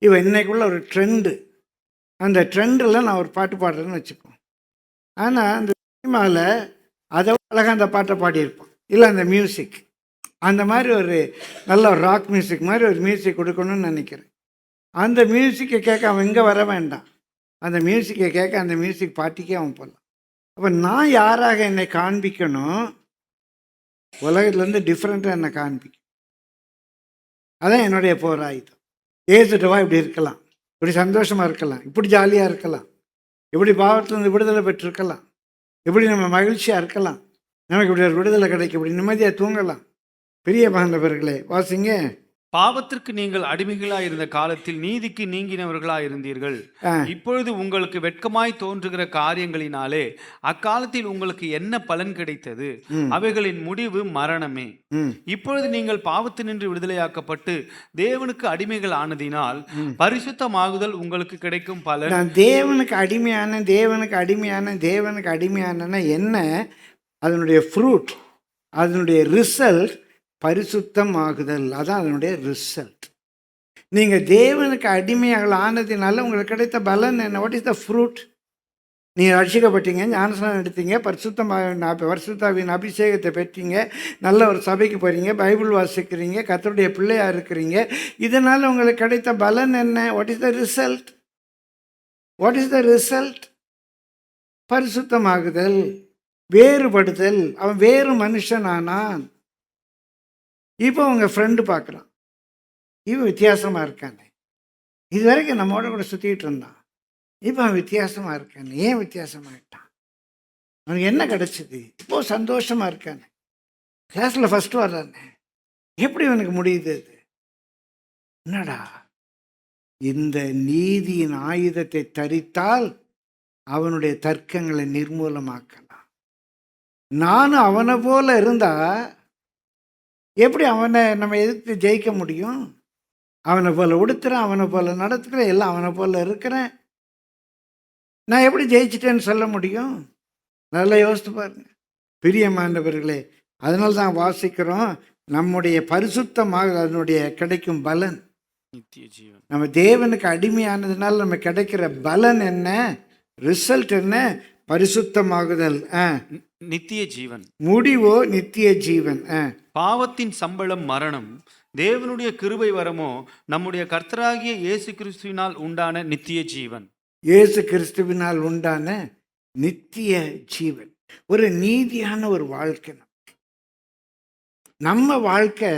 இவன் இன்னைக்குள்ள ஒரு ட்ரெண்டு. அந்த ட்ரெண்டில் நான் ஒரு பாட்டு பாடுறேன்னு வச்சுப்போம். ஆனால் அந்த சினிமாவில் அதை அழகாக அந்த பாட்டை பாடியிருப்போம். இல்லை அந்த மியூசிக், அந்த மாதிரி ஒரு நல்ல ஒரு ராக் மியூசிக் மாதிரி ஒரு மியூசிக் கொடுக்கணும்னு நினைக்கிறேன். அந்த மியூசிக்கை கேட்க அவன் இங்கே வர வேண்டாம். அந்த மியூசிக்கை கேட்க அந்த மியூசிக் பாட்டிக்கே அவன் போகலாம். அப்போ நான் யாராக என்னை காண்பிக்கணும்? உலகத்துலேருந்து டிஃப்ரெண்ட்டாக என்னை காண்பிக்கும். அதான் என்னுடைய போர் ஆயுதம். ஏசுட்டவா இப்படி இருக்கலாம், இப்படி சந்தோஷமாக இருக்கலாம், இப்படி ஜாலியாக இருக்கலாம், இப்படி பாவத்திலிருந்து விடுதலை பெற்றிருக்கலாம், இப்படி நம்ம மகிழ்ச்சியாக இருக்கலாம், நமக்கு இப்படி ஒரு விடுதலை கிடைக்கும், இப்படி நிம்மதியாக தூங்கலாம். பெரிய பாண்டவர்களே வாசிங்க. பாவத்திற்கு நீங்கள் அடிமைகளாய் இருந்த காலத்தில் நீதிக்கு நீங்கினவர்களாய் இருந்தீர்கள். இப்பொழுது உங்களுக்கு வெட்கமாய் தோன்றுகிற காரியங்களினாலே அக்காலத்தில் உங்களுக்கு என்ன பலன் கிடைத்தது? அவைகளின் முடிவு மரணமே. இப்பொழுது நீங்கள் பாவத்தினின்று விடுதலையாக்கப்பட்டு தேவனுக்கு அடிமைகள் ஆனதினால் பரிசுத்தமாகுதல் உங்களுக்கு கிடைக்கும் பலன். நான் தேவனுக்கு அடிமையான தேவனுக்கு அடிமையான தேவனுக்கு அடிமையான என்ன? அதனுடைய ஃப்ரூட், அதனுடைய ரிசல்ட் பரிசுத்தம் ஆகுதல். அதான் அதனுடைய ரிசல்ட். நீங்கள் தேவனுக்கு அடிமையாக ஆனதினால உங்களுக்கு கிடைத்த பலன் என்ன? What is the fruit? நீங்கள் ரட்சிக்கப்பட்டீங்க, ஞானஸ்நானம் எடுத்தீங்க, பரிசுத்தாவின் அபிஷேகத்தை பெற்றீங்க, நல்ல ஒரு சபைக்கு போகிறீங்க, பைபிள் வாசிக்கிறீங்க, கர்த்தருடைய பிள்ளையாக இருக்கிறீங்க. இதனால் உங்களுக்கு கிடைத்த பலன் என்ன? What is the result? What is the result? பரிசுத்தமாகுதல், வேறுபடுதல். அவன் வேறு மனுஷனானான். இப்போ உங்கள் ஃப்ரெண்டு பார்க்குறான், இவன் வித்தியாசமாக இருக்கானே, இது வரைக்கும் நம்மோட கூட சுற்றிக்கிட்டு இருந்தான், இப்போ அவன் வித்தியாசமாக இருக்கானே, ஏன் வித்தியாசமாகிட்டான்? அவனுக்கு என்ன கிடச்சிது? இப்போது சந்தோஷமாக இருக்கானே, கிளாஸில் ஃபஸ்ட்டு வர்றானே, எப்படி இவனுக்கு முடியுது? அது என்னடா இந்த நீதியின் ஆயுதத்தை தரித்தால் அவனுடைய தர்க்கங்களை நிர்மூலமாக்கலாம். நானும் அவனை போல இருந்தா எப்படி அவனை நம்ம எதிர்த்து ஜெயிக்க முடியும்? அவனை போல உடுத்துறேன், அவனை போல நடத்துக்கிறேன், எல்லாம் அவனை போல இருக்கிறேன், நான் எப்படி ஜெயிச்சிட்டேன்னு சொல்ல முடியும்? நல்லா யோசித்து பாருங்க பிரியமானவர்களே. அதனால தான் வாசிக்கிறோம், நம்முடைய பரிசுத்தமாக அதனுடைய கிடைக்கும் பலன், நித்திய ஜீவன். நம்ம தேவனுக்கு அடிமையானதுனால நம்ம கிடைக்கிற பலன் என்ன, ரிசல்ட் என்ன? பரிசுத்தமாகுதல், நித்திய ஜீவன். முடிவோ நித்திய ஜீவன். பாவத்தின் சம்பளம் மரணம், தேவனுடைய கிருபை வரமோ நம்முடைய கர்த்தராகிய இயேசு கிறிஸ்துவினால் உண்டான நித்திய ஜீவன். இயேசு கிறிஸ்துவினால் உண்டான நித்திய ஜீவன். ஒரு நீதியான ஒரு வாழ்க்கை. நம்ம வாழ்க்கை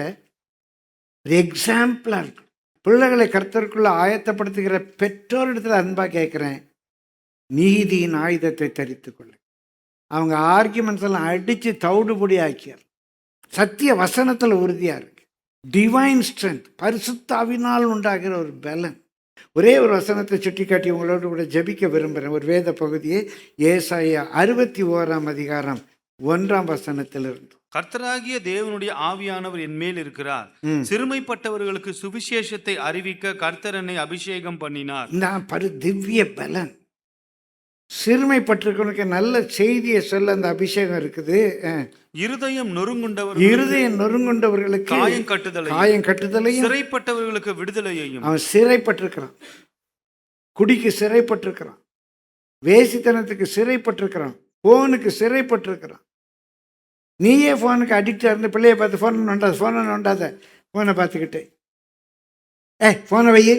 எக்ஸாம்பிளா இருக்கு. பிள்ளைகளை கர்த்தருக்குள்ள ஆயத்தப்படுத்துகிற பெற்றோரிடத்துல அன்பா கேட்கிறேன், நீதியின் ஆயுதத்தை தரித்துக் கொள்ள. அவங்க ஆர்கியூமெண்ட்ஸ் எல்லாம் அடிச்சு தவிடுபொடி ஆக்கியார். சத்திய வசனத்துல உறுதியா இருக்கு. டிவைன் ஸ்ட்ரென்த், பரிசுத்தாவினால் உண்டாகிற ஒரு பலன். ஒரே ஒரு வசனத்தை சுட்டி காட்டி உங்களோடு கூட ஜெபிக்க விரும்புகிறேன். ஒரு வேத பகுதியை ஏசாயா 61:1 கர்த்தராகிய தேவனுடைய ஆவியானவர் என் மேல் இருக்கிறார், சிறுமைப்பட்டவர்களுக்கு சுவிசேஷத்தை அறிவிக்க கர்த்தர் என்னை அபிஷேகம் பண்ணினார். திவ்ய பலன். சிறுமைப்பட்டிருக்கவனுக்கு நல்ல செய்தியை சொல்ல அந்த அபிஷேகம் இருக்குது. இருதயம் நொறுங்குண்டவர்களுக்கு காயம் கட்டுதலையும், சிறைப்பட்டவர்களுக்கு விடுதலையையும். அவன் சிறைப்பட்டிருக்கிறான், குடிக்கு சிறைப்பட்டிருக்கிறான், வேசித்தனத்துக்கு சிறைப்பட்டிருக்கிறான், போனுக்கு சிறைப்பட்டிருக்கிறான். நீயே போனுக்கு அடிக்டா இருந்து பிள்ளைய பார்த்து போனை நோண்டாத, போனை பார்த்துக்கிட்டே போனை வையே,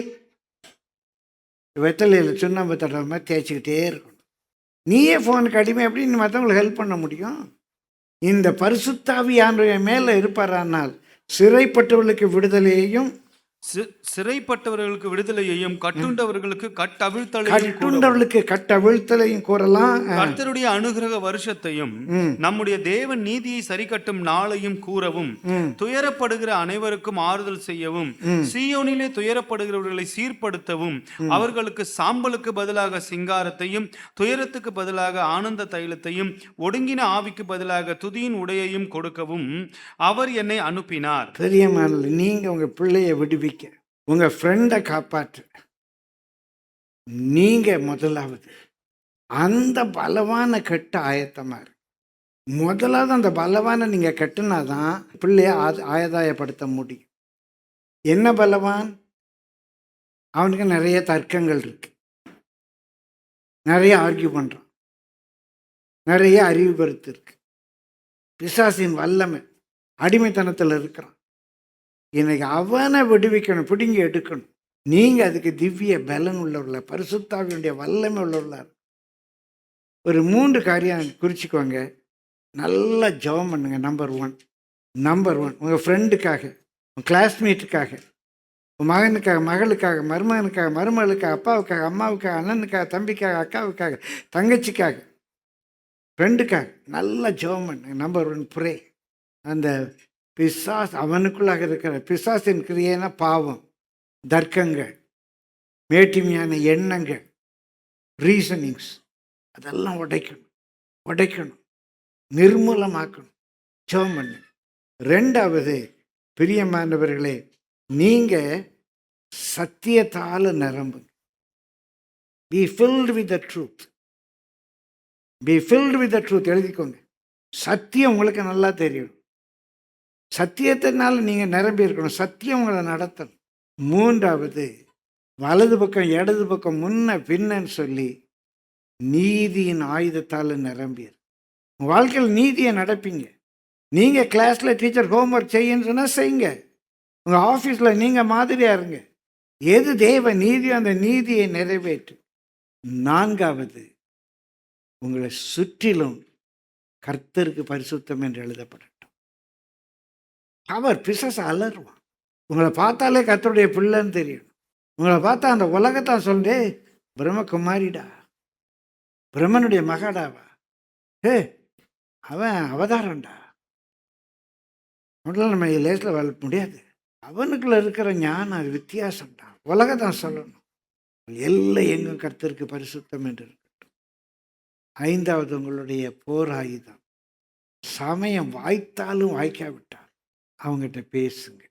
வெத்தலையில் சுண்ணாம்பு தட்டுற மாதிரி தேய்ச்சிக்கிட்டே இருக்கணும். நீயே ஃபோனுக்கு அடிமை, எப்படி நீ மற்றவங்களுக்கு ஹெல்ப் பண்ண முடியும்? இந்த பரிசுத்தாவியானுடைய மேலே இருப்பாரானால் சிறைப்பட்டவர்களுக்கு விடுதலையையும், சிறைப்பட்டவர்களுக்கு விடுதலையையும், கட்டுண்டவர்களுக்கு கட்டவிழ்த்தலையும் கூறலாம். கர்த்தருடைய அனுகிரக வருஷத்தையும் நம்முடைய தேவன் நீதியை சரிக்கட்டும் நாளையும் கூறவும், துயரப்படுகிற அனைவருக்கும் ஆறுதல் செய்யவும், சீயோனிலே துயரப்படுகிறவர்களை சீர்படுத்தவும், அவர்களுக்கு சாம்பலுக்கு பதிலாக சிங்காரத்தையும், துயரத்துக்கு பதிலாக ஆனந்த தைலத்தையும், ஒடுங்கின ஆவிக்கு பதிலாக துதியின் உடையையும் கொடுக்கவும் அவர் என்னை அனுப்பினார். பெரியமான நீங்க உங்க பிள்ளைய விடுவிக்க, உங்க ஃப்ரெண்டை காப்பாற்று, நீங்க முதலாவது அந்த பலவான கட்ட ஆயத்தமா இருக்கு. முதலாவது அந்த பலவான நீங்க கட்டுனாதான் பிள்ளைய ஆயதாயப்படுத்த முடியும். என்ன பலவான்? அவனுக்கு நிறைய தர்க்கங்கள் இருக்கு, நிறைய ஆர்கியூ பண்றான், நிறைய அறிவு கருத்து இருக்கு, பிசாசின் வல்லமை, அடிமைத்தனத்தில் இருக்கிறான். இன்னைக்கு அவனை விடுவிக்கணும், பிடுங்கி எடுக்கணும். நீங்க அதுக்கு திவ்ய பலன் உள்ளவர்கள, பரிசுத்தாவியுடைய வல்லமை உள்ளவர்களா. ஒரு 3 காரியம் குறிச்சிக்கோங்க. நல்லா ஜெபம் பண்ணுங்க. நம்பர் ஒன் உங்க ஃப்ரெண்டுக்காக, உங்க கிளாஸ்மேட்டுக்காக, உங்க மகனுக்காக, மகளுக்காக, மருமகனுக்காக, மருமகளுக்காக, அப்பாவுக்காக, அம்மாவுக்காக, அண்ணனுக்காக, தம்பிக்காக, அக்காவுக்காக, தங்கச்சிக்காக, ஃப்ரெண்டுக்காக நல்லா ஜெபம் பண்ணுங்க. Number 1 pray. அந்த பிசாஸ், அவனுக்குள்ளாக இருக்கிற பிசாசின் கிரியைனா பாவம், தர்க்கங்கள், மேட்டிமையான எண்ணங்கள், ரீசனிங்ஸ், அதெல்லாம் உடைக்கணும், நிர்மூலமாக்கணும். ஜெபம் பண்ணு. 2வது, பிரியமானவர்களே, நீங்க சத்தியத்தால நிரம்புங்க. Be filled with the truth. எழுதிக்கோங்க. சத்தியம் உங்களுக்கு நல்லா தெரியும். சத்தியத்தினால நீங்க நிரம்பி இருக்கணும். சத்தியம் உங்களை நடத்தணும். 3வது, வலது பக்கம் இடது பக்கம் முன்ன பின்னன்னு சொல்லி நீதியின் ஆயுதத்தால் நிரம்பியது. உங்கள் வாழ்க்கையில் நீதியை நடப்பீங்க. நீங்கள் கிளாஸில் டீச்சர் ஹோம்ஒர்க் செய்யுன்னு சொன்னால் செய்யுங்க. உங்கள் ஆஃபீஸில் நீங்கள் மாதிரியாக இருங்க. எது தேவ நீதியோ அந்த நீதியை நிறைவேற்று. 4வது, உங்களை சுற்றிலும் கர்த்தருக்கு பரிசுத்தம் என்று எழுதப்படட்டும். அவர் பிசாசு அலறுவான். உங்களை பார்த்தாலே கர்த்தருடைய பிள்ளைன்னு தெரியும். உங்களை பார்த்தா அந்த உலகத்தான் சொல்லே, பிரம்மகுமாரிடா, பிரம்மனுடைய மகாடாவா, அவன் அவதாரம்டா, அவனால நம்ம லேசில் வாழ முடியாது. அவனுக்குள்ள இருக்கிற ஞானம் அது வித்தியாசம்டா. உலகம் தான் சொல்லணும். எல்லாம் எங்கும் கர்த்தருக்கு பரிசுத்தம் என்று இருக்கட்டும். 5வது உங்களுடைய போர் ஆயுதம், சமயம் வாய்த்தாலும் வாய்க்காவிட்டால் அவங்ககிட்ட பேசுங்க,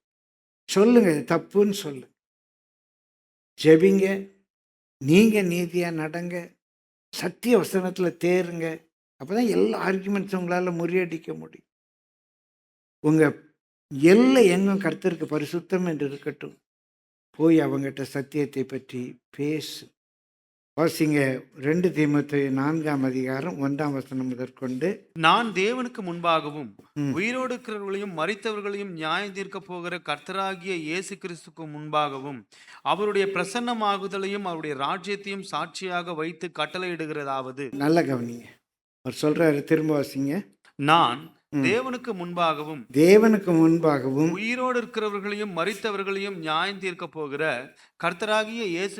சொல்லுங்க, இது தப்புன்னு சொல்லுங்க, ஜெபிங்க, நீங்க நீதியா நடங்க, சத்திய வசனத்தில் தேருங்க. அப்பதான் எல்லா ஆர்குமெண்ட்ஸும் உங்களால் முறியடிக்க முடியும். உங்க எல்லை எங்கும் கர்த்தருக்கு பரிசுத்தம் என்று இருக்கட்டும். போய் அவங்ககிட்ட சத்தியத்தை பற்றி பேசு. வாசிங்க 2 தீமோத்தேயு 4ஆம் அதிகாரம் 1ஆம் வசனம் முதற்கொண்டு. நான் தேவனுக்கு முன்பாகவும் ம். உயிரோடு இருக்கிறவர்களையும் மரித்தவர்களையும் நியாயம் தீர்க்க போகிற கர்த்தராகிய இயேசு கிறிஸ்துக்கு முன்பாகவும் அவருடைய பிரசன்னமாகுதலையும் அவருடைய ராஜ்யத்தையும் சாட்சியாக வைத்து கட்டளையிடுகிறதாவது. நல்ல கவனிங்க, அவர் சொல்றாரு, திரும்ப வாசிங்க. நான் தேவனுக்கு முன்பாகவும் தேவனுக்கு முன்பாகவும் உயிரோடு இருக்கிறவர்களையும் மரித்தவர்களையும் நியாயம் தீர்க்க போகிற கர்த்தராகிய இயேசு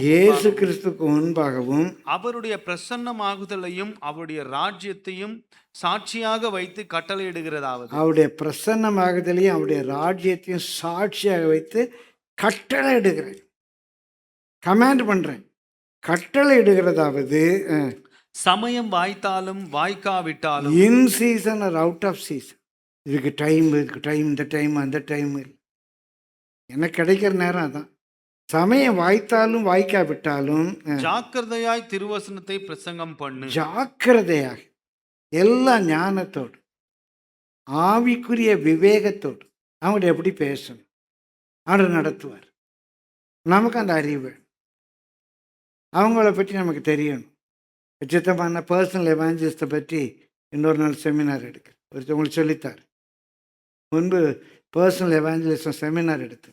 இயேசு கிறிஸ்துக்கு முன்பாகவும் அவருடைய பிரசன்னமாகுதலையும் அவருடைய ராஜ்யத்தையும் சாட்சியாக வைத்து கட்டளையிடுகிறதாவது. அவருடைய பிரசன்னமாகுதலையும் அவருடைய ராஜ்யத்தையும் சாட்சியாக வைத்து கட்டளை இடுகிறேன், கமாண்ட் பண்றேன். கட்டளை இடுகிறதாவது சமயம் வாய்த்தாலும் வாய்க்காவிட்டாலும், in season or out of season. இதுக்கு டைம், இந்த டைம் அந்த டைம் இல்லை. எனக்கு கிடைக்கிற நேரம் அதான். சமயம் வாய்த்தாலும் வாய்க்காவிட்டாலும் ஜாக்கிரதையாய் திருவசனத்தை பிரசங்கம் பண்ணு. ஜாக்கிரதையாக எல்லா ஞானத்தோடு ஆவிக்குரிய விவேகத்தோடு அவங்கள்ட்ட எப்படி பேசணும் அவர் நடத்துவார். நமக்கு அந்த அறிவு, அவங்கள பற்றி நமக்கு தெரியணும். உச்சிதமான பர்சனல் எவாஞ்சலிஸ்ட்டை பற்றி இன்னொரு நாள் செமினார் எடுக்கிறேன். உங்களுக்கு சொல்லித்தார். முன்பு பர்சனல் எவாஞ்சலிஸ்டம் செமினார் எடுத்து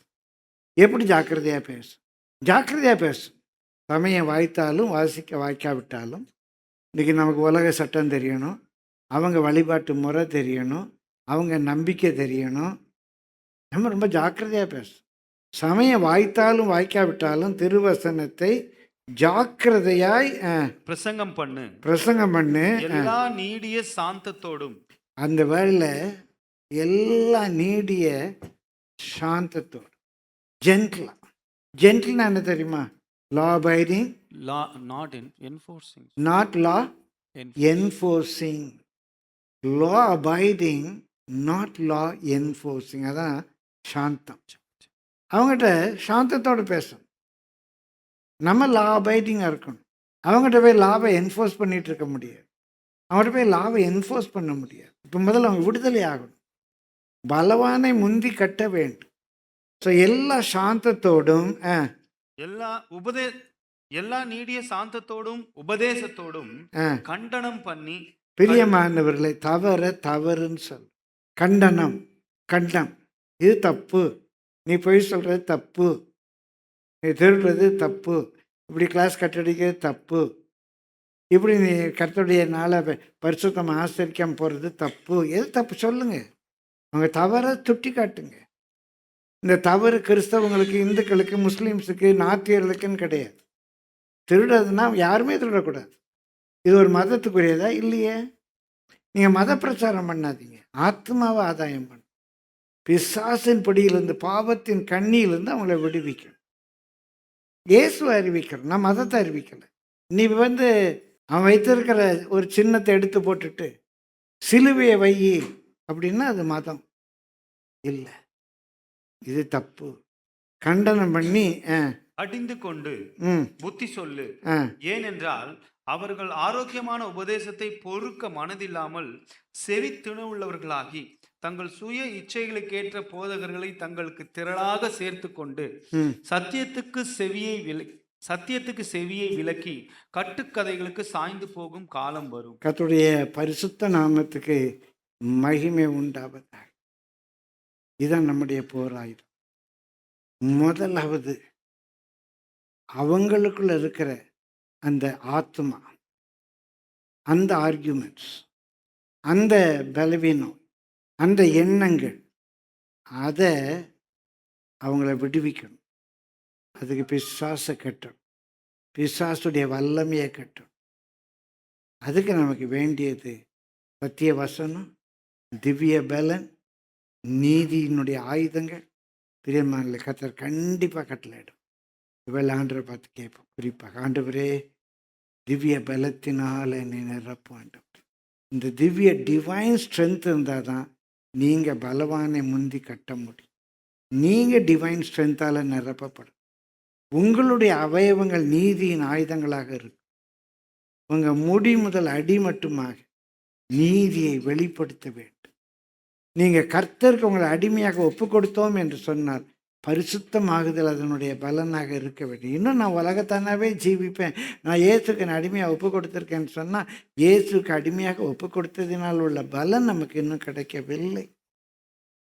எப்படி ஜாக்கிரதையாக பேசும். சமயம் வாய்த்தாலும் வாய்க்காவிட்டாலும். இன்றைக்கி நமக்கு உலக சட்டம் தெரியணும், அவங்க வழிபாட்டு முறை தெரியணும், அவங்க நம்பிக்கை தெரியணும். நம்ம ரொம்ப ஜாக்கிரதையாக பேசும். சமயம் வாய்த்தாலும் வாய்க்காவிட்டாலும் திருவசனத்தை ஜாக்கிரதையாய் பிரசங்கம் பண்ணு எல்லா நீடிய சாந்தத்தோடும். அந்த வேளையில எல்லா நீடிய சாந்தத்தோடு, ஜென்டில்னா என்ன தெரியுமா? Law abiding, not law enforcing. Law abiding, not law enforcing. அதான் சாந்தம். அவங்ககிட்ட சாந்தத்தோடு பேசணும். நம்ம லா அபைடிங்காக இருக்கணும். அவங்ககிட்ட போய் லாவை என்ஃபோர்ஸ் பண்ணிகிட்டு இருக்க முடியாது. அவங்ககிட்ட போய் லாவை என்ஃபோர்ஸ் பண்ண முடியாது. இப்போ முதல்ல அவங்க விடுதலை ஆகணும். பலவானை முந்தி கட்ட வேண்டும். ஸோ எல்லா சாந்தத்தோடும் எல்லா நீடிய சாந்தத்தோடும் உபதேசத்தோடும் கண்டனம் பண்ணி. பிரியமானவர்களை, தவறுன்னு சொல். கண்டனம், இது தப்பு, நீ போய் சொல்கிறது தப்பு, நீ திருடுறது தப்பு, இப்படி கிளாஸ் கட்டடிக்கிறது தப்பு, இப்படி நீ கர்த்தருடைய நாளை பரிசுத்தமாக ஆசரிக்காமல் போகிறது தப்பு. எது தப்பு சொல்லுங்க. அவங்க தவறை சுட்டி காட்டுங்க. இந்த தவறு கிறிஸ்தவங்களுக்கு, இந்துக்களுக்கு, முஸ்லீம்ஸுக்கு, நாத்தியர்களுக்குன்னு கிடையாது. திருடுறதுன்னா யாருமே திருடக்கூடாது. இது ஒரு மதத்துக்குரியதா? இல்லையே. நீங்கள் மத பிரச்சாரம் பண்ணாதீங்க, ஆத்மாவை ஆதாயம் பண்ண. பிசாசின் பிடியிலிருந்து, பாவத்தின் கண்ணியிலிருந்து அவங்கள விடுவிக்கணும். இயேசுவை அறிவிக்கிறோம், நான் மதத்தை அறிவிக்கலை. நீ அவன் வைத்திருக்கிற ஒரு சின்னத்தை எடுத்து போட்டுட்டு சிலுவையை வை அப்படின்னா அது மதம் இல்லை. இது தப்பு. கண்டனம் பண்ணி அடிந்து கொண்டு புத்தி சொல்லு. ஏனென்றால் அவர்கள் ஆரோக்கியமான உபதேசத்தை பொறுக்க மனதில்லாமல் செவி திணவுள்ளவர்களாகி தங்கள் சுய இச்சைகளுக்கேற்ற போதகர்களை தங்களுக்கு திரளாக சேர்த்து கொண்டு சத்தியத்துக்கு செவியை விலக்கி கட்டுக்கதைகளுக்கு சாய்ந்து போகும் காலம் வரும். கர்த்தருடைய பரிசுத்த நாமத்துக்கு மகிமை உண்டாவதாக. இதுதான் நம்முடைய போராயுதம். முதலாவது அவங்களுக்குள்ள இருக்கிற அந்த ஆத்மா, அந்த ஆர்கியூமெண்ட்ஸ், அந்த பலவீனம், அந்த எண்ணங்கள், அதை அவங்கள விடுவிக்கணும். அதுக்கு பிசாசை கட்டணும், பிசாசுடைய வல்லமையை கட்டணும். அதுக்கு நமக்கு வேண்டியது சத்திய வசனம், திவ்ய பலன், நீதியினுடைய ஆயுதங்கள். பிரியமான கர்த்தர் கண்டிப்பாக கட்டளையிடும். இவள் ஆண்டவரை பார்த்து கேட்போம். குறிப்பாக, ஆண்டவரே திவ்ய பலத்தினால் என்னை நிரப்பும் ஆண்டவர். இந்த திவ்ய டிவைன் ஸ்ட்ரென்த் இருந்தால் தான் நீங்கள் பலவானை முந்தி கட்ட முடியும். நீங்கள் டிவைன் ஸ்ட்ரென்த்தால் நிரப்பப்படும். உங்களுடைய அவயவங்கள் நீதியின் ஆயுதங்களாக இருக்கும். உங்கள் முடி முதல் அடி மட்டுமாக நீதியை வெளிப்படுத்த வேண்டும். நீங்கள் கர்த்தருக்கு உங்களை அடிமையாக ஒப்பு கொடுத்தோம் என்று சொன்னால் பரிசுத்தமாகுதல் அதனுடைய பலனாக இருக்க வேண்டும். இன்னும் நான் உலகத்தானாவே ஜீவிப்பேன், நான் இயேசுக்கு நான் அடிமையாக ஒப்பு கொடுத்துருக்கேன்னு சொன்னால் இயேசுக்கு அடிமையாக ஒப்பு கொடுத்ததினால் உள்ள பலன் நமக்கு இன்னும் கிடைக்கவில்லை.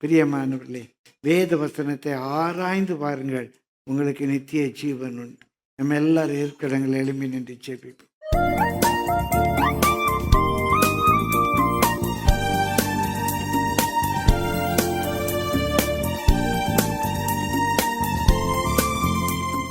பிரியமானவர்களே, வேத வசனத்தை ஆராய்ந்து பாருங்கள், உங்களுக்கு நித்திய ஜீவன் உண்டு. நம்ம எல்லாரும் இருக்கிறவங்களை எழுப்பி நின்று ஜெபிப்போம்.